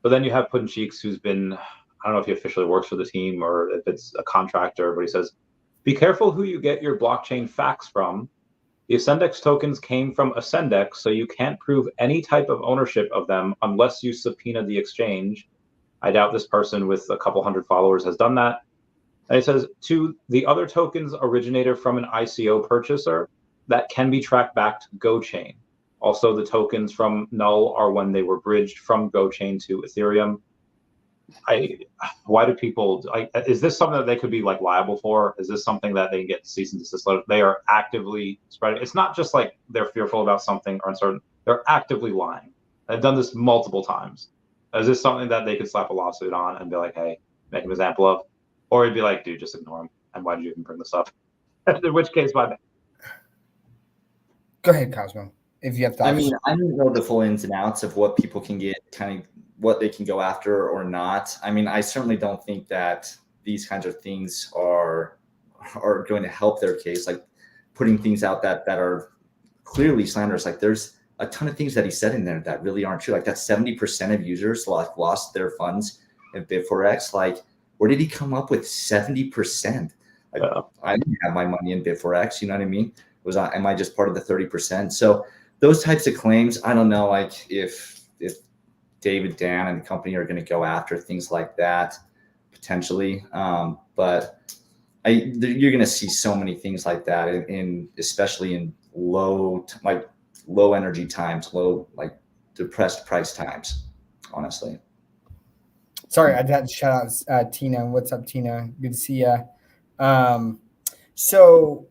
But then you have Puddin' Cheeks, who's been, I don't know if he officially works for the team or if it's a contractor, but he says, be careful who you get your blockchain facts from. The Ascendex tokens came from Ascendex, so you can't prove any type of ownership of them unless you subpoena the exchange. I doubt this person with a couple hundred followers has done that. And it says, to the other tokens originated from an ICO purchaser that can be tracked back to GoChain. Also, the tokens from Null are when they were bridged from GoChain to Ethereum. Why do people, is this something that they could be like liable for? Is this something that they get cease and desist letter? They are actively spreading. It's not just like they're fearful about something or uncertain. They're actively lying. They've done this multiple times. Is this something that they could slap a lawsuit on and be like, hey, make an example of? Or it'd be like, dude, just ignore him. And why did you even bring this up? In which case, why? Go ahead, Cosmo, if you have thoughts. I mean, I don't know the full ins and outs of what people can get, kind of what they can go after or not. I mean, I certainly don't think that these kinds of things are going to help their case, like putting things out that are clearly slanderous. Like there's a ton of things that he said in there that really aren't true. Like that 70% of users lost their funds in Bit4X. Like, where did he come up with 70%? Like, I didn't have my money in Bit4X. You know what I mean? Am I just part of the 30%? So those types of claims, I don't know, like if David, Dan, and the company are going to go after things like that potentially, but you're going to see so many things like that in especially in low energy times, like depressed price times. Honestly, sorry, I had to shout out Tina. What's up, Tina? Good to see you. So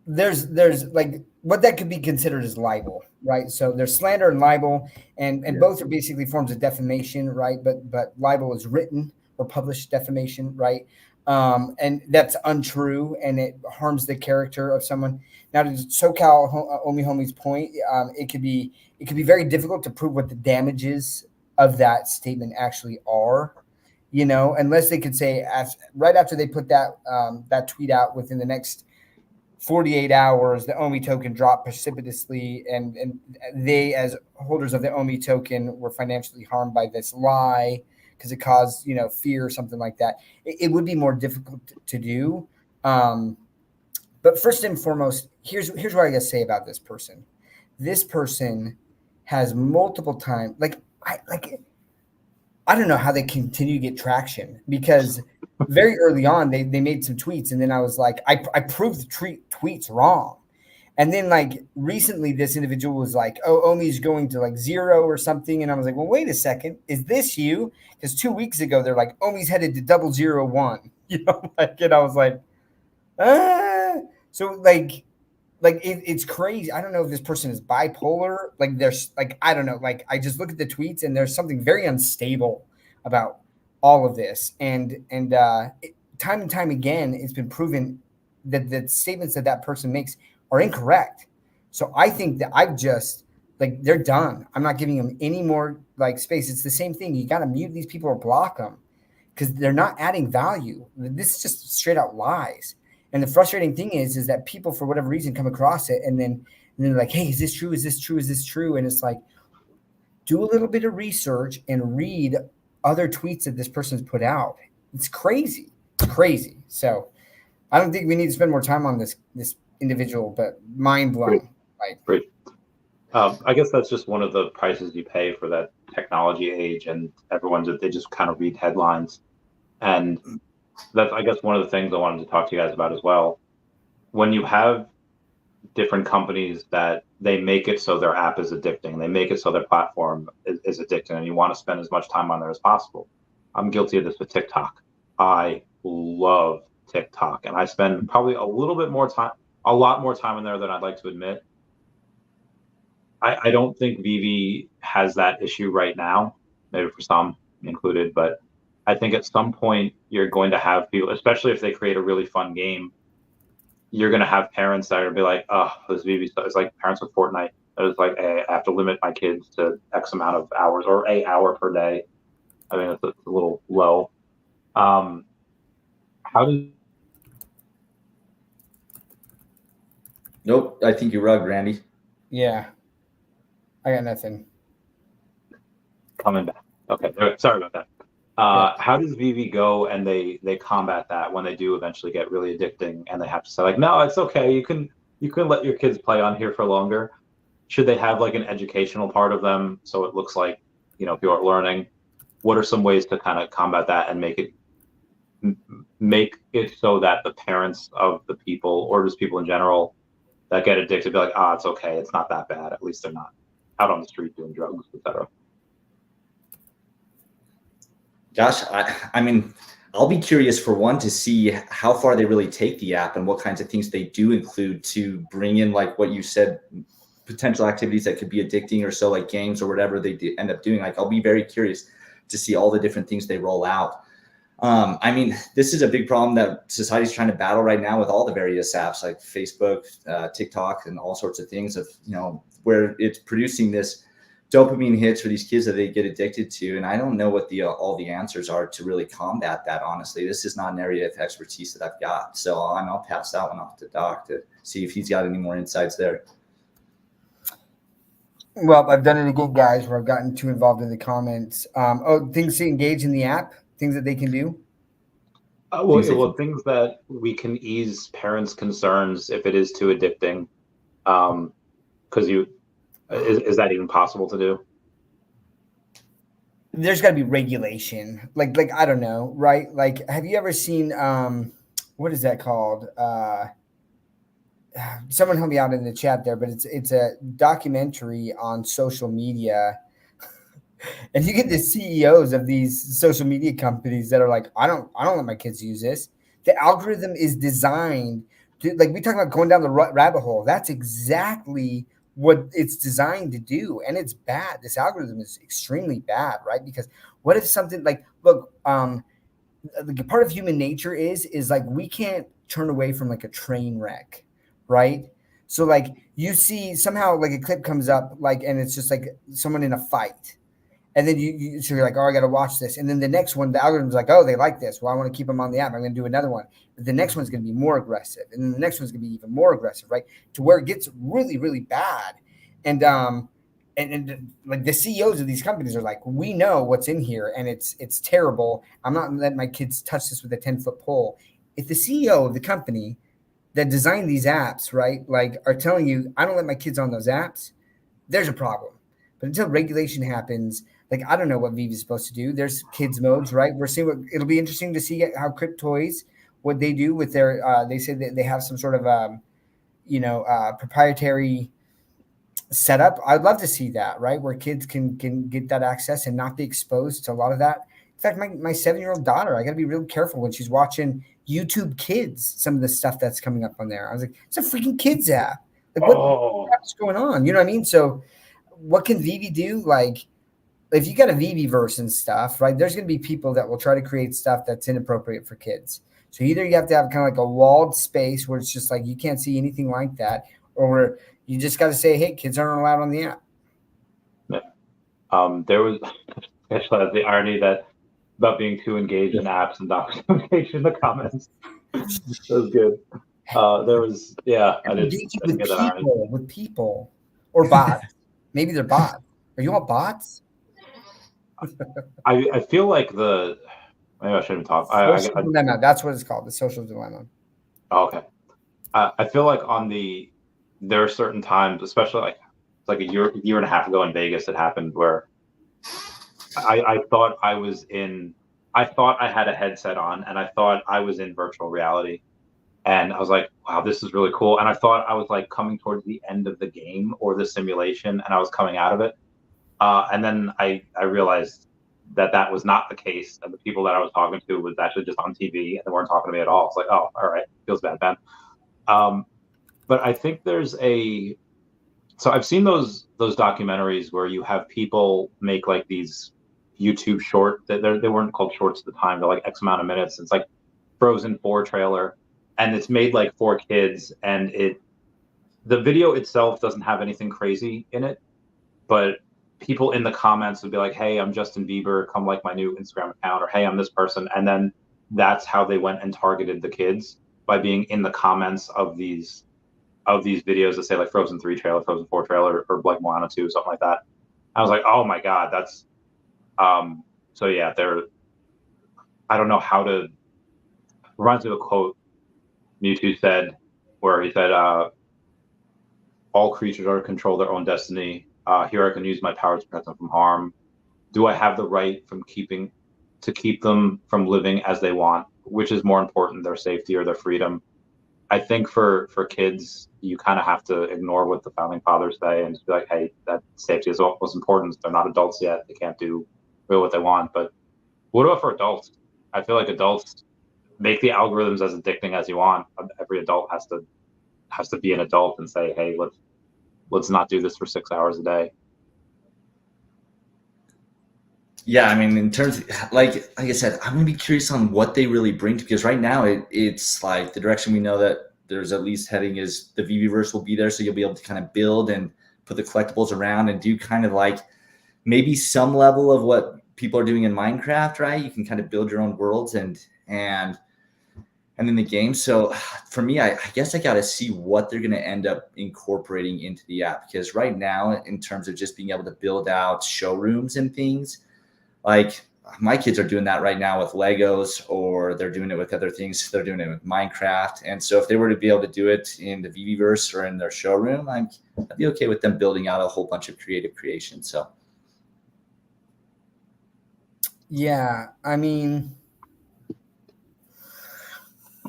there's like what that could be considered as libel, right? So there's slander and libel, and both are basically forms of defamation, right? But libel is written or published defamation, right? And that's untrue, and it harms the character of someone. Now, to SoCal Omi Homie's point, it could be very difficult to prove what the damages of that statement actually are, unless they could say right after they put that tweet out, within the next 48 hours, the OMI token dropped precipitously, and they, as holders of the OMI token, were financially harmed by this lie because it caused, fear or something like that. It would be more difficult to do. But first and foremost, here's what I got to say about this person. This person has multiple times, I don't know how they continue to get traction, because very early on they made some tweets, and then I was like, I proved the tweets wrong. And then recently this individual was like, oh, OMI's going to 0 or something. And I was like, well, wait a second. Is this you? Because 2 weeks ago, they're like, OMI's headed to 001, and I was like, so it's crazy. I don't know if this person is bipolar. There's I don't know. I just look at the tweets, and there's something very unstable about all of this. And time and time again, it's been proven that the statements that person makes are incorrect. So I think that I've just they're done. I'm not giving them any more space. It's the same thing. You got to mute these people or block them because they're not adding value. This is just straight out lies. And the frustrating thing is that people, for whatever reason, come across it and then they're like, hey, is this true? Is this true? Is this true? And it's like, do a little bit of research and read other tweets that this person's put out. It's crazy. It's crazy. So I don't think we need to spend more time on this individual, but mind blowing. Great. I guess that's just one of the prices you pay for that technology age, and they just kind of read headlines. And that's, I guess, one of the things I wanted to talk to you guys about as well. When you have different companies that they make it so their app is addicting, they make it so their platform is addicting, and you want to spend as much time on there as possible. I'm guilty of this with TikTok. I love TikTok, and I spend probably a lot more time in there than I'd like to admit. I don't think Vivi has that issue right now, maybe for some included, but I think at some point you're going to have people, especially if they create a really fun game, you're going to have parents that are going to be like, oh, this Vivi stuff. It's like parents with Fortnite. It's like, hey, I have to limit my kids to X amount of hours or an hour per day. I mean, it's a little low. How does... Nope, I think you're right, Randy. Yeah, I got nothing. Coming back. Okay, sorry about that. How does Vivi go and they combat that when they do eventually get really addicting and they have to say no, it's okay. You can let your kids play on here for longer. Should they have an educational part of them so it looks like people are learning? What are some ways to kind of combat that and make it so that the parents of the people, or just people in general that get addicted, be like, it's okay, it's not that bad. At least they're not out on the street doing drugs, etc. Gosh, I mean, I'll be curious for one to see how far they really take the app and what kinds of things they do include to bring in, what you said, potential activities that could be addicting or so, games or whatever they end up doing. I'll be very curious to see all the different things they roll out. I mean, this is a big problem that society's trying to battle right now with all the various apps like Facebook, TikTok, and all sorts of things of, where it's producing this dopamine hits for these kids that they get addicted to. And I don't know what all the answers are to really combat that. Honestly, this is not an area of expertise that I've got. So I'll pass that one off to Doc to see if he's got any more insights there. Well, I've done it again, guys, where I've gotten too involved in the comments. Things to engage in the app, things that they can do. Things that we can ease parents' concerns if it is too addicting. Because is that even possible to do? There's got to be regulation. I don't know, right? Have you ever seen what is that called? Someone help me out in the chat there, but it's a documentary on social media. And you get the CEOs of these social media companies that are like, I don't let my kids use this. The algorithm is designed Dude, like we talk about going down the rabbit hole. That's exactly what it's designed to do, and it's bad. This algorithm is extremely bad, right? Because what if something like, look, like part of human nature is like we can't turn away from like a train wreck, right? So like you see somehow like a clip comes up like, and it's just like someone in a fight. And then so you're like, oh, I got to watch this. And then the next one, the algorithm's like, oh, they like this. Well, I want to keep them on the app. I'm going to do another one. But the next one's going to be more aggressive. And then the next one's going to be even more aggressive, right? To where it gets really, really bad. And like the CEOs of these companies are like, we know what's in here and it's terrible. I'm not letting my kids touch this with a 10-foot pole. If the CEO of the company that designed these apps, right, like are telling you, I don't let my kids on those apps, there's a problem. But until regulation happens, like, I don't know what Vivi is supposed to do. There's kids modes, right? We're seeing it'll be interesting to see how Crypt Toys, what they do with their, they say that they have some sort of, proprietary setup. I'd love to see that, right? Where kids can get that access and not be exposed to a lot of that. In fact, my 7-year-old daughter, I got to be real careful when she's watching YouTube Kids, some of the stuff that's coming up on there. I was like, it's a freaking kids app. Like, what's going on? You know what I mean? So what can Vivi do? Like, if you got a Vivi verse and stuff, right, there's going to be people that will try to create stuff that's inappropriate for kids. So either you have to have kind of like a walled space where it's just like you can't see anything like that, or you just got to say, hey, kids aren't allowed on the app. Yeah. There was especially the irony that about being too engaged in apps and documentation in the comments. That was good. There was, yeah, I didn't get that irony. With people or bots. Maybe they're bots. Are you all bots? I feel like maybe I shouldn't talk. Social dilemma. That's what it's called, the social dilemma. Oh, okay. I feel like there are certain times, especially like a year and a half ago in Vegas, it happened where I thought I thought I had a headset on and I thought I was in virtual reality. And I was like, wow, this is really cool. And I thought I was like coming towards the end of the game or the simulation and I was coming out of it. And then I realized that was not the case. And the people that I was talking to was actually just on TV and they weren't talking to me at all. It's like, oh, all right. Feels bad, Ben. But I think so I've seen those documentaries where you have people make like these YouTube short that they weren't called shorts at the time. They're like X amount of minutes. It's like Frozen 4 trailer and it's made like for kids. And the video itself doesn't have anything crazy in it, but people in the comments would be like, hey, I'm Justin Bieber, come like my new Instagram account, or hey, I'm this person. And then that's how they went and targeted the kids, by being in the comments of these videos that say like Frozen 3 trailer, Frozen 4 trailer, or like Moana 2, something like that. I was like, oh my God, that's so yeah, I don't know how to, reminds me of a quote Mewtwo said, where he said, all creatures are to control their own destiny. Here I can use my power to protect them from harm. Do I have the right to keep them from living as they want? Which is more important, their safety or their freedom? I think for kids, you kind of have to ignore what the founding fathers say and just be like, hey, that safety is what was important. They're not adults yet. They can't do really what they want. But what about for adults? I feel like adults make the algorithms as addicting as you want. Every adult has to be an adult and say, hey, let's not do this for 6 hours a day. Yeah, I mean, in terms of, like I said, I'm gonna be curious on what they really bring to, because right now it's like the direction we know that there's at least heading is the VVverse will be there, so you'll be able to kind of build and put the collectibles around and do kind of like maybe some level of what people are doing in Minecraft, right? You can kind of build your own worlds and in the game. So for me, I guess I got to see what they're going to end up incorporating into the app, because right now, in terms of just being able to build out showrooms and things, like my kids are doing that right now with Legos, or they're doing it with other things. They're doing it with Minecraft. And so if they were to be able to do it in the VVverse or in their showroom, I'd be okay with them building out a whole bunch of creative creation. So. Yeah, I mean,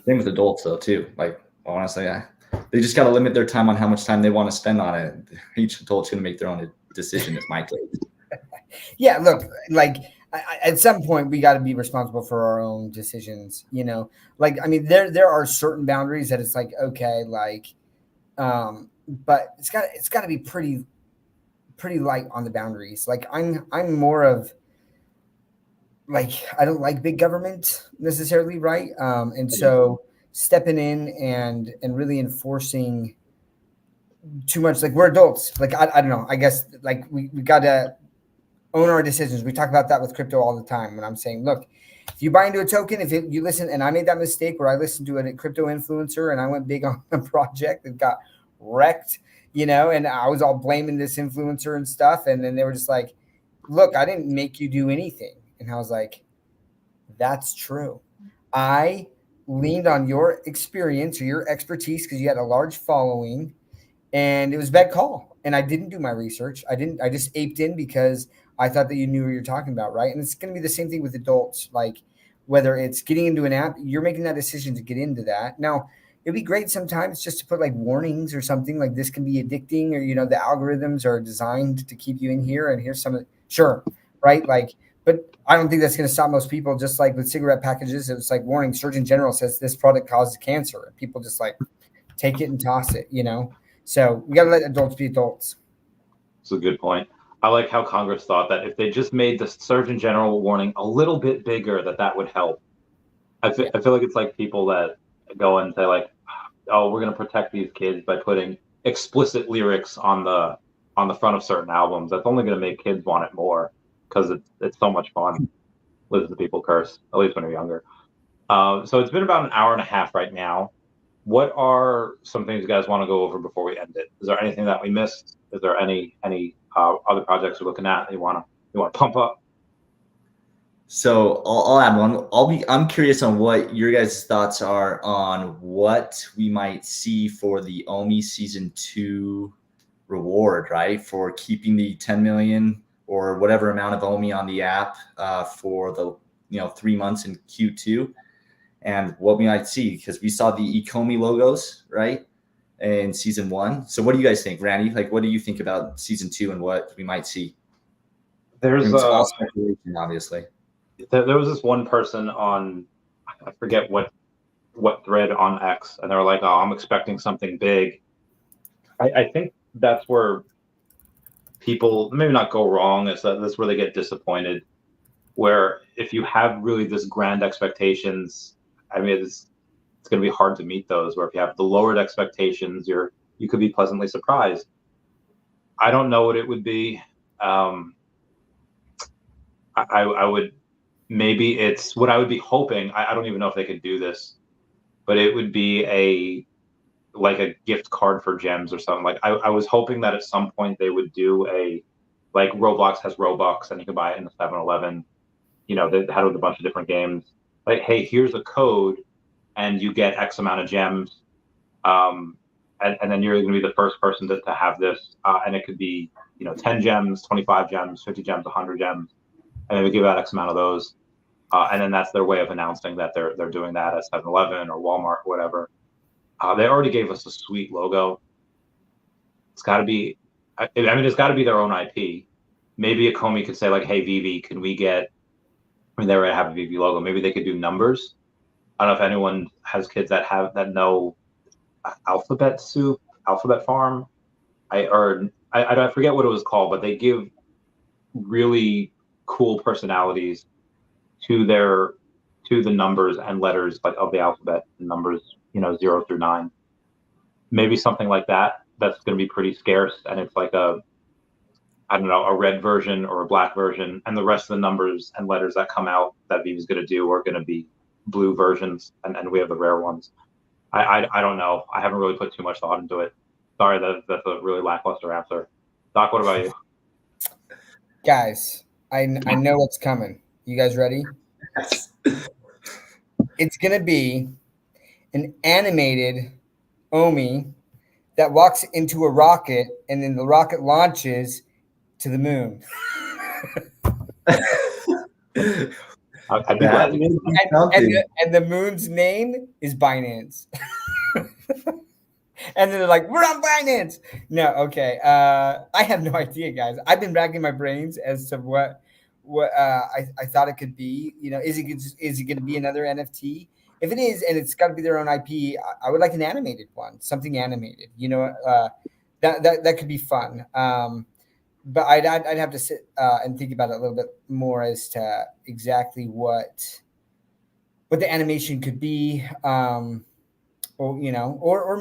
same with adults though too. Like honestly, they just got to limit their time on how much time they want to spend on it. Each adult's going to make their own decision. Is my take. Yeah, look, like at some point we got to be responsible for our own decisions, you know. Like, I mean, there are certain boundaries that it's like, okay, like, but it's got to be pretty light on the boundaries. Like, I'm more of like, I don't like big government necessarily, right? And so stepping in and really enforcing too much, like, we're adults. Like, I don't know. I guess like we got to own our decisions. We talk about that with crypto all the time. When I'm saying, look, if you buy into a token, you listen, and I made that mistake where I listened to a crypto influencer and I went big on a project that got wrecked, you know, and I was all blaming this influencer and stuff. And then they were just like, look, I didn't make you do anything. And I was like, that's true. I leaned on your experience or your expertise because you had a large following, and it was a bad call. And I didn't do my research. I just aped in because I thought that you knew what you're talking about, right? And it's going to be the same thing with adults. Like, whether it's getting into an app, you're making that decision to get into that. Now, it'd be great sometimes just to put like warnings or something, like this can be addicting, or, you know, the algorithms are designed to keep you in here, and here's some of sure, right? Like, but I don't think that's going to stop most people. Just like with cigarette packages, it was like, warning, Surgeon General says this product causes cancer, and people just like take it and toss it, you know? So we got to let adults be adults. That's a good point. I like how Congress thought that if they just made the Surgeon General warning a little bit bigger, that would help. I feel like it's like people that go and say like, oh, we're going to protect these kids by putting explicit lyrics on the front of certain albums. That's only going to make kids want it more because it's so much fun. Listen to people curse, at least when you're younger. So it's been about an hour and a half right now. What are some things you guys want to go over before we end it? Is there anything that we missed? Is there any other projects you're looking at that you want to pump up? So I'll add one. I'm curious on what your guys' thoughts are on what we might see for the OMI season 2 reward, right? For keeping the 10 million or whatever amount of OMI on the app for the 3 months in Q2, and what we might see, because we saw the Ecomi logos, right, in season 1. So what do you guys think, Randy? Like, what do you think about season 2 and what we might see? There's all speculation, obviously. There was this one person on, I forget what thread on X, and they were like, oh, I'm expecting something big. I think that's where people maybe not go wrong. That's where they get disappointed. Where if you have really this grand expectations, I mean, it's going to be hard to meet those. Where if you have the lowered expectations, you could be pleasantly surprised. I don't know what it would be. I would, maybe it's what I would be hoping. I don't even know if they could do this, but it would be a gift card for gems or something. Like, I was hoping that at some point they would do like Roblox has Robux and you can buy it in the 7-Eleven. You know, they had it with a bunch of different games. Like, hey, here's a code and you get X amount of gems. And then you're going to be the first person to have this. And it could be, 10 gems, 25 gems, 50 gems, 100 gems. And then we give out X amount of those. And then that's their way of announcing that they're doing that at 7-Eleven or Walmart or whatever. They already gave us a sweet logo. It's got to be, it's got to be their own IP. Maybe Ecomi could say like, hey, Vivi, can we get, they already have a Vivi logo. Maybe they could do numbers. I don't know if anyone has kids that know Alphabet Soup, Alphabet Farm. I forget what it was called, but they give really cool personalities to the numbers and letters like of the alphabet, numbers 0 through 9. Maybe something like that. That's going to be pretty scarce, and it's like a red version or a black version, and the rest of the numbers and letters that come out that Vivi's going to do are going to be blue versions, and we have the rare ones. I don't know. I haven't really put too much thought into it. Sorry, that's a really lackluster answer. Doc, what about you? Guys, I know what's coming. You guys ready? Yes. It's going to be an animated OMI that walks into a rocket, and then the rocket launches to the moon. I'd be glad. And the moon's name is Binance. And they're like, we're on Binance. No, okay. I have no idea, guys. I've been racking my brains as to what I thought it could be. Is it going to be another NFT? If it is, and it's got to be their own IP, I would like an animated one, something animated. That could be fun. But I'd have to sit and think about it a little bit more as to exactly what the animation could be. Or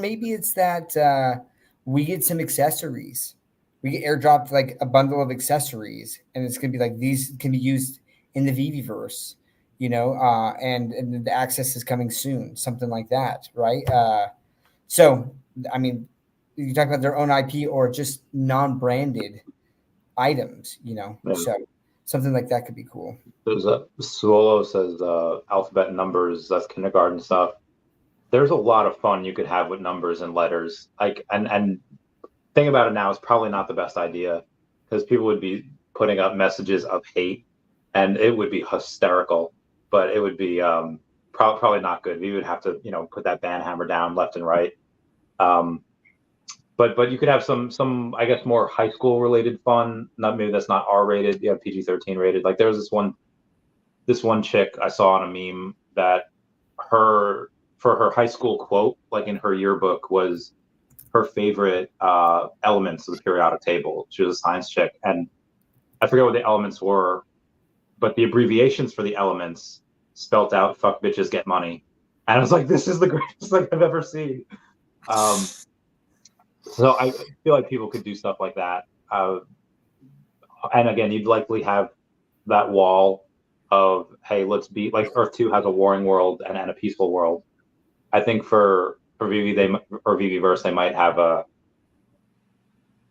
maybe it's that we get some accessories. We get airdropped like a bundle of accessories, and it's gonna be like these can be used in the Viviverse, and the access is coming soon, something like that, right? So I mean, you talk about their own IP or just non-branded items, Yeah. So something like that could be cool. There's Swolo says alphabet numbers, that's kindergarten stuff. There's a lot of fun you could have with numbers and letters. And thing about it now is probably not the best idea because people would be putting up messages of hate, and it would be hysterical. But it would be probably not good. We would have to put that ban hammer down left and right. But you could have some I guess more high school related fun. Maybe that's not R rated. You have PG-13 rated. Like there was this one chick I saw on a meme that for her high school quote, like in her yearbook, was her favorite elements of the periodic table. She was a science chick, and I forget what the elements were, but the abbreviations for the elements spelt out "fuck bitches, get money," and I was like, "This is the greatest thing I've ever seen." So I feel like people could do stuff like that, and again, you'd likely have that wall of, hey, let's be like Earth 2 has a warring world and a peaceful world. I think for VV or Viviverse, they might have a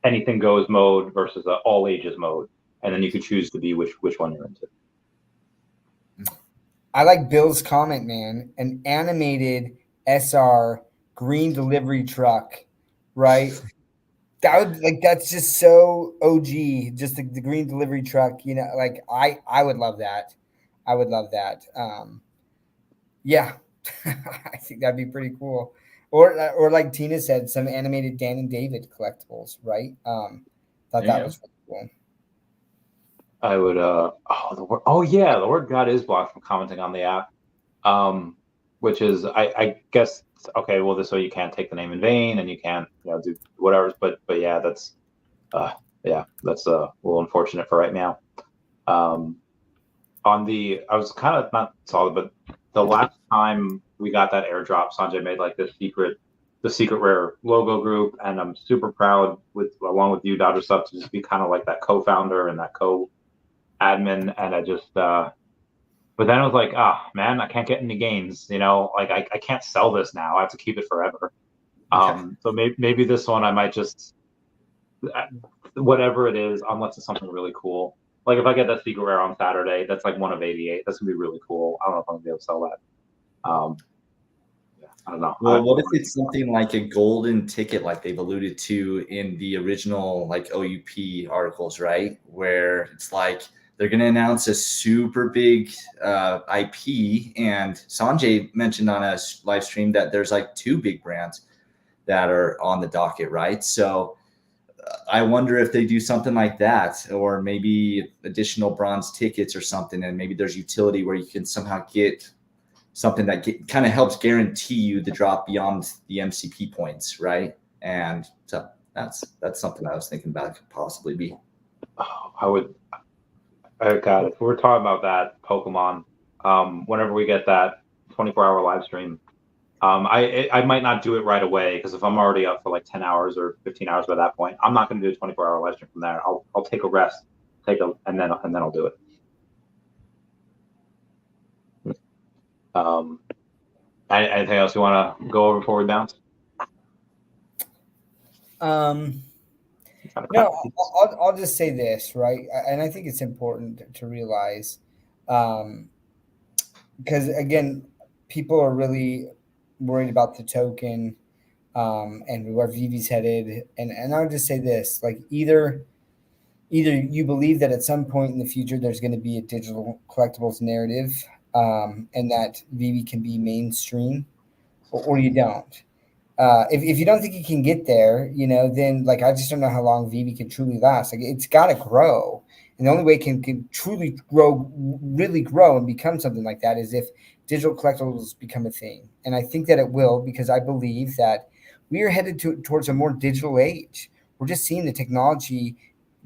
anything goes mode versus a all ages mode, and then you could choose to be which one you're into. I like Bill's comment, man. An animated SR green delivery truck, right? That's just so OG. Just the green delivery truck, Like I would love that. I would love that. Yeah, I think that'd be pretty cool. Or like Tina said, some animated Dan and David collectibles, right? Thought that was really cool. I would the word God is blocked from commenting on the app, which is I guess okay. Well, this way you can't take the name in vain and you can't do whatever. But yeah, that's a little unfortunate for right now. I was kind of not solid, but the last time we got that airdrop, Sanjay made like the secret rare logo group, and I'm super proud along with you, Dodger Stuff, to just be kind of like that co-founder and that co-admin. And I just, but then I was like, man, I can't get any gains. Like I can't sell this now. I have to keep it forever. So maybe this one I might just whatever it is, unless it's something really cool. Like if I get that secret rare on Saturday, that's like one of 88. That's gonna be really cool. I don't know if I'm gonna be able to sell that. I don't know. Well, what if it's something like a golden ticket, like they've alluded to in the original like OUP articles, right? Where it's like they're gonna announce a super big IP, and Sanjay mentioned on a live stream that there's like 2 big brands that are on the docket, right? So I wonder if they do something like that, or maybe additional bronze tickets or something, and maybe there's utility where you can somehow get something that kind of helps guarantee you the drop beyond the MCP points, right? And so that's something I was thinking about could possibly be. God, if we're talking about that Pokemon, whenever we get that 24-hour live stream, I might not do it right away, because if I'm already up for like 10 hours or 15 hours by that point, I'm not going to do a 24-hour live stream from there. I'll take a rest, and then I'll do it. Anything else you want to go over before we bounce? No, I'll just say this, right? And I think it's important to realize, because again, people are really worried about the token, and where VV's headed. And I'll just say this, like either you believe that at some point in the future there's going to be a digital collectibles narrative, and that VV can be mainstream, or you don't. If you don't think you can get there, then like I just don't know how long VV can truly last. Like it's got to grow, And the only way it can truly grow, really grow and become something like that is if digital collectibles become a thing. And I think that it will, because I believe that we are headed towards a more digital age. We're just seeing the technology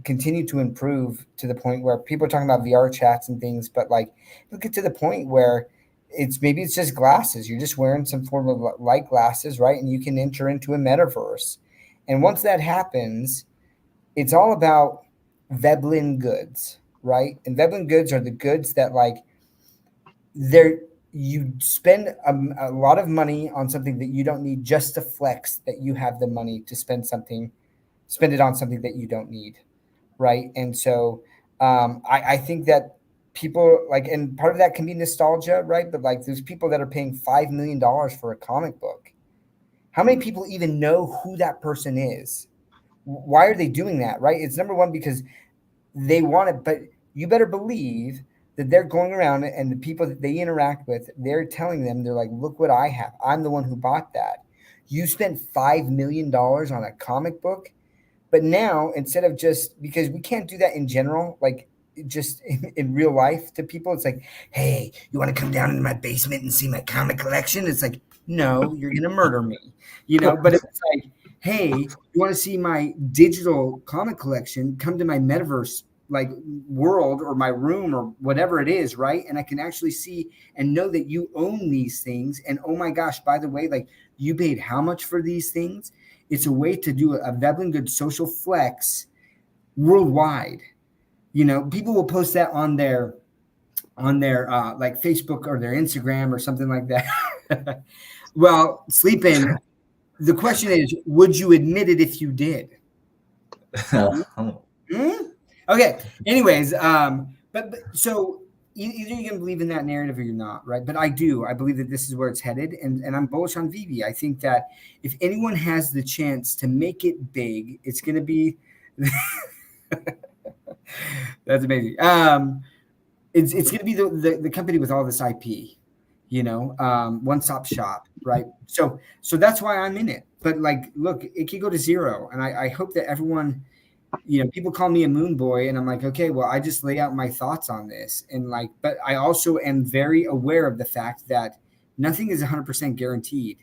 continue to improve to the point where people are talking about VR chats and things, but like it'll get to the point where it's just glasses. You're just wearing some form of light glasses, right? And you can enter into a metaverse. And once that happens, it's all about Veblen goods, right? And Veblen goods are the goods that like you spend a lot of money on something that you don't need just to flex that you have the money to spend it on something that you don't need, right? And so I think that people like, and part of that can be nostalgia, right? But like there's people that are paying $5 million for a comic book. How many people even know who that person is? Why are they doing that, right? It's number one, because they want it, but you better believe that they're going around and the people that they interact with, they're telling them, they're like, look what I have. I'm the one who bought that. You spent $5 million on a comic book. But now, instead of just, because we can't do that in general, like just in real life to people, it's like, hey, you want to come down into my basement and see my comic collection? It's like, no, you're going to murder me, But it's like, hey, you want to see my digital comic collection? Come to my metaverse like world or my room or whatever it is, right? And I can actually see and know that you own these things. And oh my gosh, by the way, like you paid how much for these things? It's a way to do a Veblen Good social flex worldwide. People will post that on their like Facebook or their Instagram or something like that. Well, sleep in. The question is, would you admit it if you did? Okay. Anyways, but so either you can believe in that narrative or you're not, right? But I do. I believe that this is where it's headed, and I'm bullish on Vivi. I think that if anyone has the chance to make it big, it's going to be. That's amazing. It's going to be the company with all this IP, one-stop shop, right? So that's why I'm in it. But like, look, it could go to zero, and I hope that everyone. People call me a moon boy, and I'm like, okay, well, I just lay out my thoughts on this. And like, but I also am very aware of the fact that nothing is 100% guaranteed.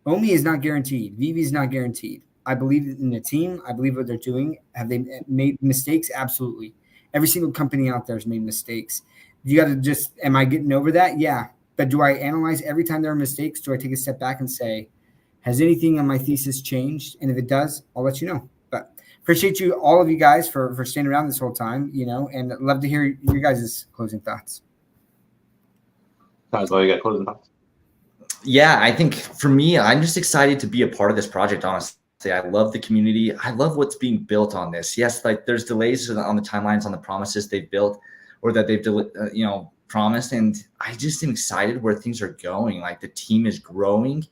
OMI is not guaranteed. Vivi is not guaranteed. I believe in the team. I believe what they're doing. Have they made mistakes? Absolutely. Every single company out there has made mistakes. You got to just, am I getting over that? Yeah. But do I analyze every time there are mistakes? Do I take a step back and say, has anything on my thesis changed? And if it does, I'll let you know. But appreciate you, all of you guys, for staying around this whole time, and I'd love to hear your guys' closing thoughts. Sounds like you got closing thoughts. Yeah, I think for me, I'm just excited to be a part of this project, honestly. I love the community. I love what's being built on this. Yes, like there's delays on the timelines on the promises they've built or that they've promised, and I just am excited where things are going. Like the team is growing.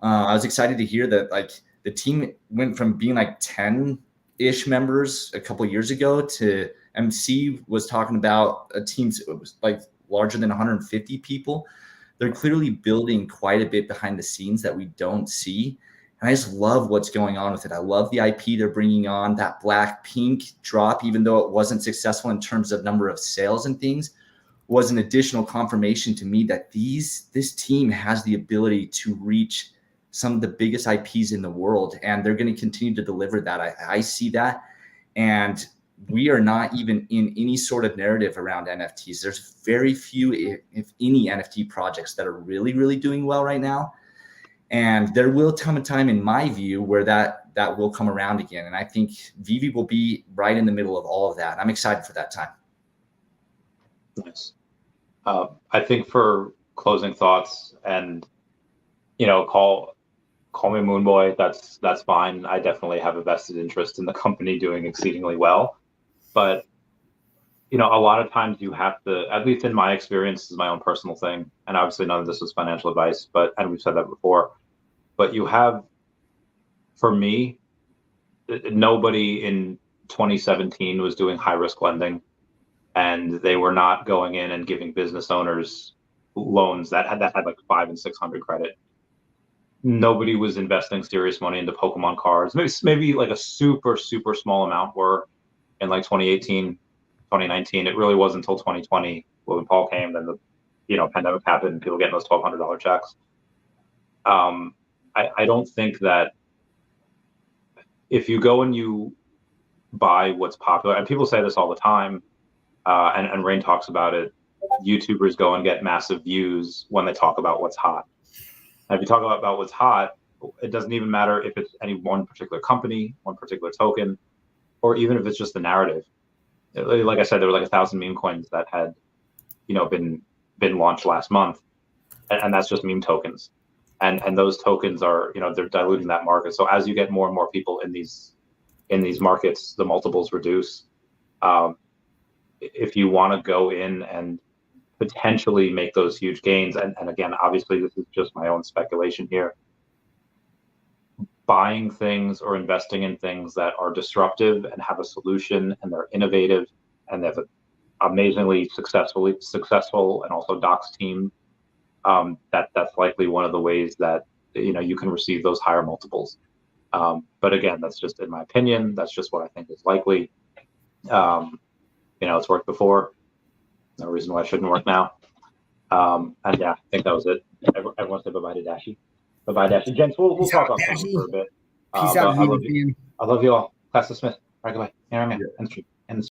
I was excited to hear that like the team went from being like 10-ish members a couple of years ago to MC was talking about a team that was like larger than 150 people. They're clearly building quite a bit behind the scenes that we don't see. And I just love what's going on with it. I love the IP they're bringing on. That Blackpink drop, even though it wasn't successful in terms of number of sales and things, was an additional confirmation to me that this team has the ability to reach some of the biggest IPs in the world, and they're going to continue to deliver that. I see that, and we are not even in any sort of narrative around NFTs. There's very few, if any, NFT projects that are really, really doing well right now. And there will come a time, in my view, where that will come around again. And I think Vivi will be right in the middle of all of that. I'm excited for that time. Nice. I think for closing thoughts, and call me Moon Boy. That's fine. I definitely have a vested interest in the company doing exceedingly well. But a lot of times you have to, at least in my experience, this is my own personal thing, and obviously none of this was financial advice, and we've said that before, but you have, for me, nobody in 2017 was doing high risk lending, and they were not going in and giving business owners loans that had like 500 and 600 credit. Nobody was investing serious money into Pokemon cards. Maybe like a super, super small amount were in like 2018. 2019. It really was until 2020 when Paul came, then the pandemic happened, and people getting those $1,200 checks. I don't think that if you go and you buy what's popular, and people say this all the time, and Rain talks about it, YouTubers go and get massive views when they talk about what's hot. And if you talk about what's hot, it doesn't even matter if it's any one particular company, one particular token, or even if it's just the narrative. Like I said, there were like 1,000 meme coins that had, been launched last month, and that's just meme tokens. And those tokens are, they're diluting that market. So as you get more and more people in these markets, the multiples reduce. If you want to go in and potentially make those huge gains, and again, obviously this is just my own speculation here, buying things or investing in things that are disruptive and have a solution and they're innovative and they have an amazingly successful and also docs team, that's likely one of the ways that you can receive those higher multiples. But again, that's just in my opinion. That's just what I think is likely. It's worked before. No reason why it shouldn't work now. And yeah, I think that was it. Everyone say bye-bye to Dashi. Bye-bye, Dashi. Gents, we'll talk about things for a bit. Peace out, I love you all. Class dismissed. All right, goodbye. Here I am.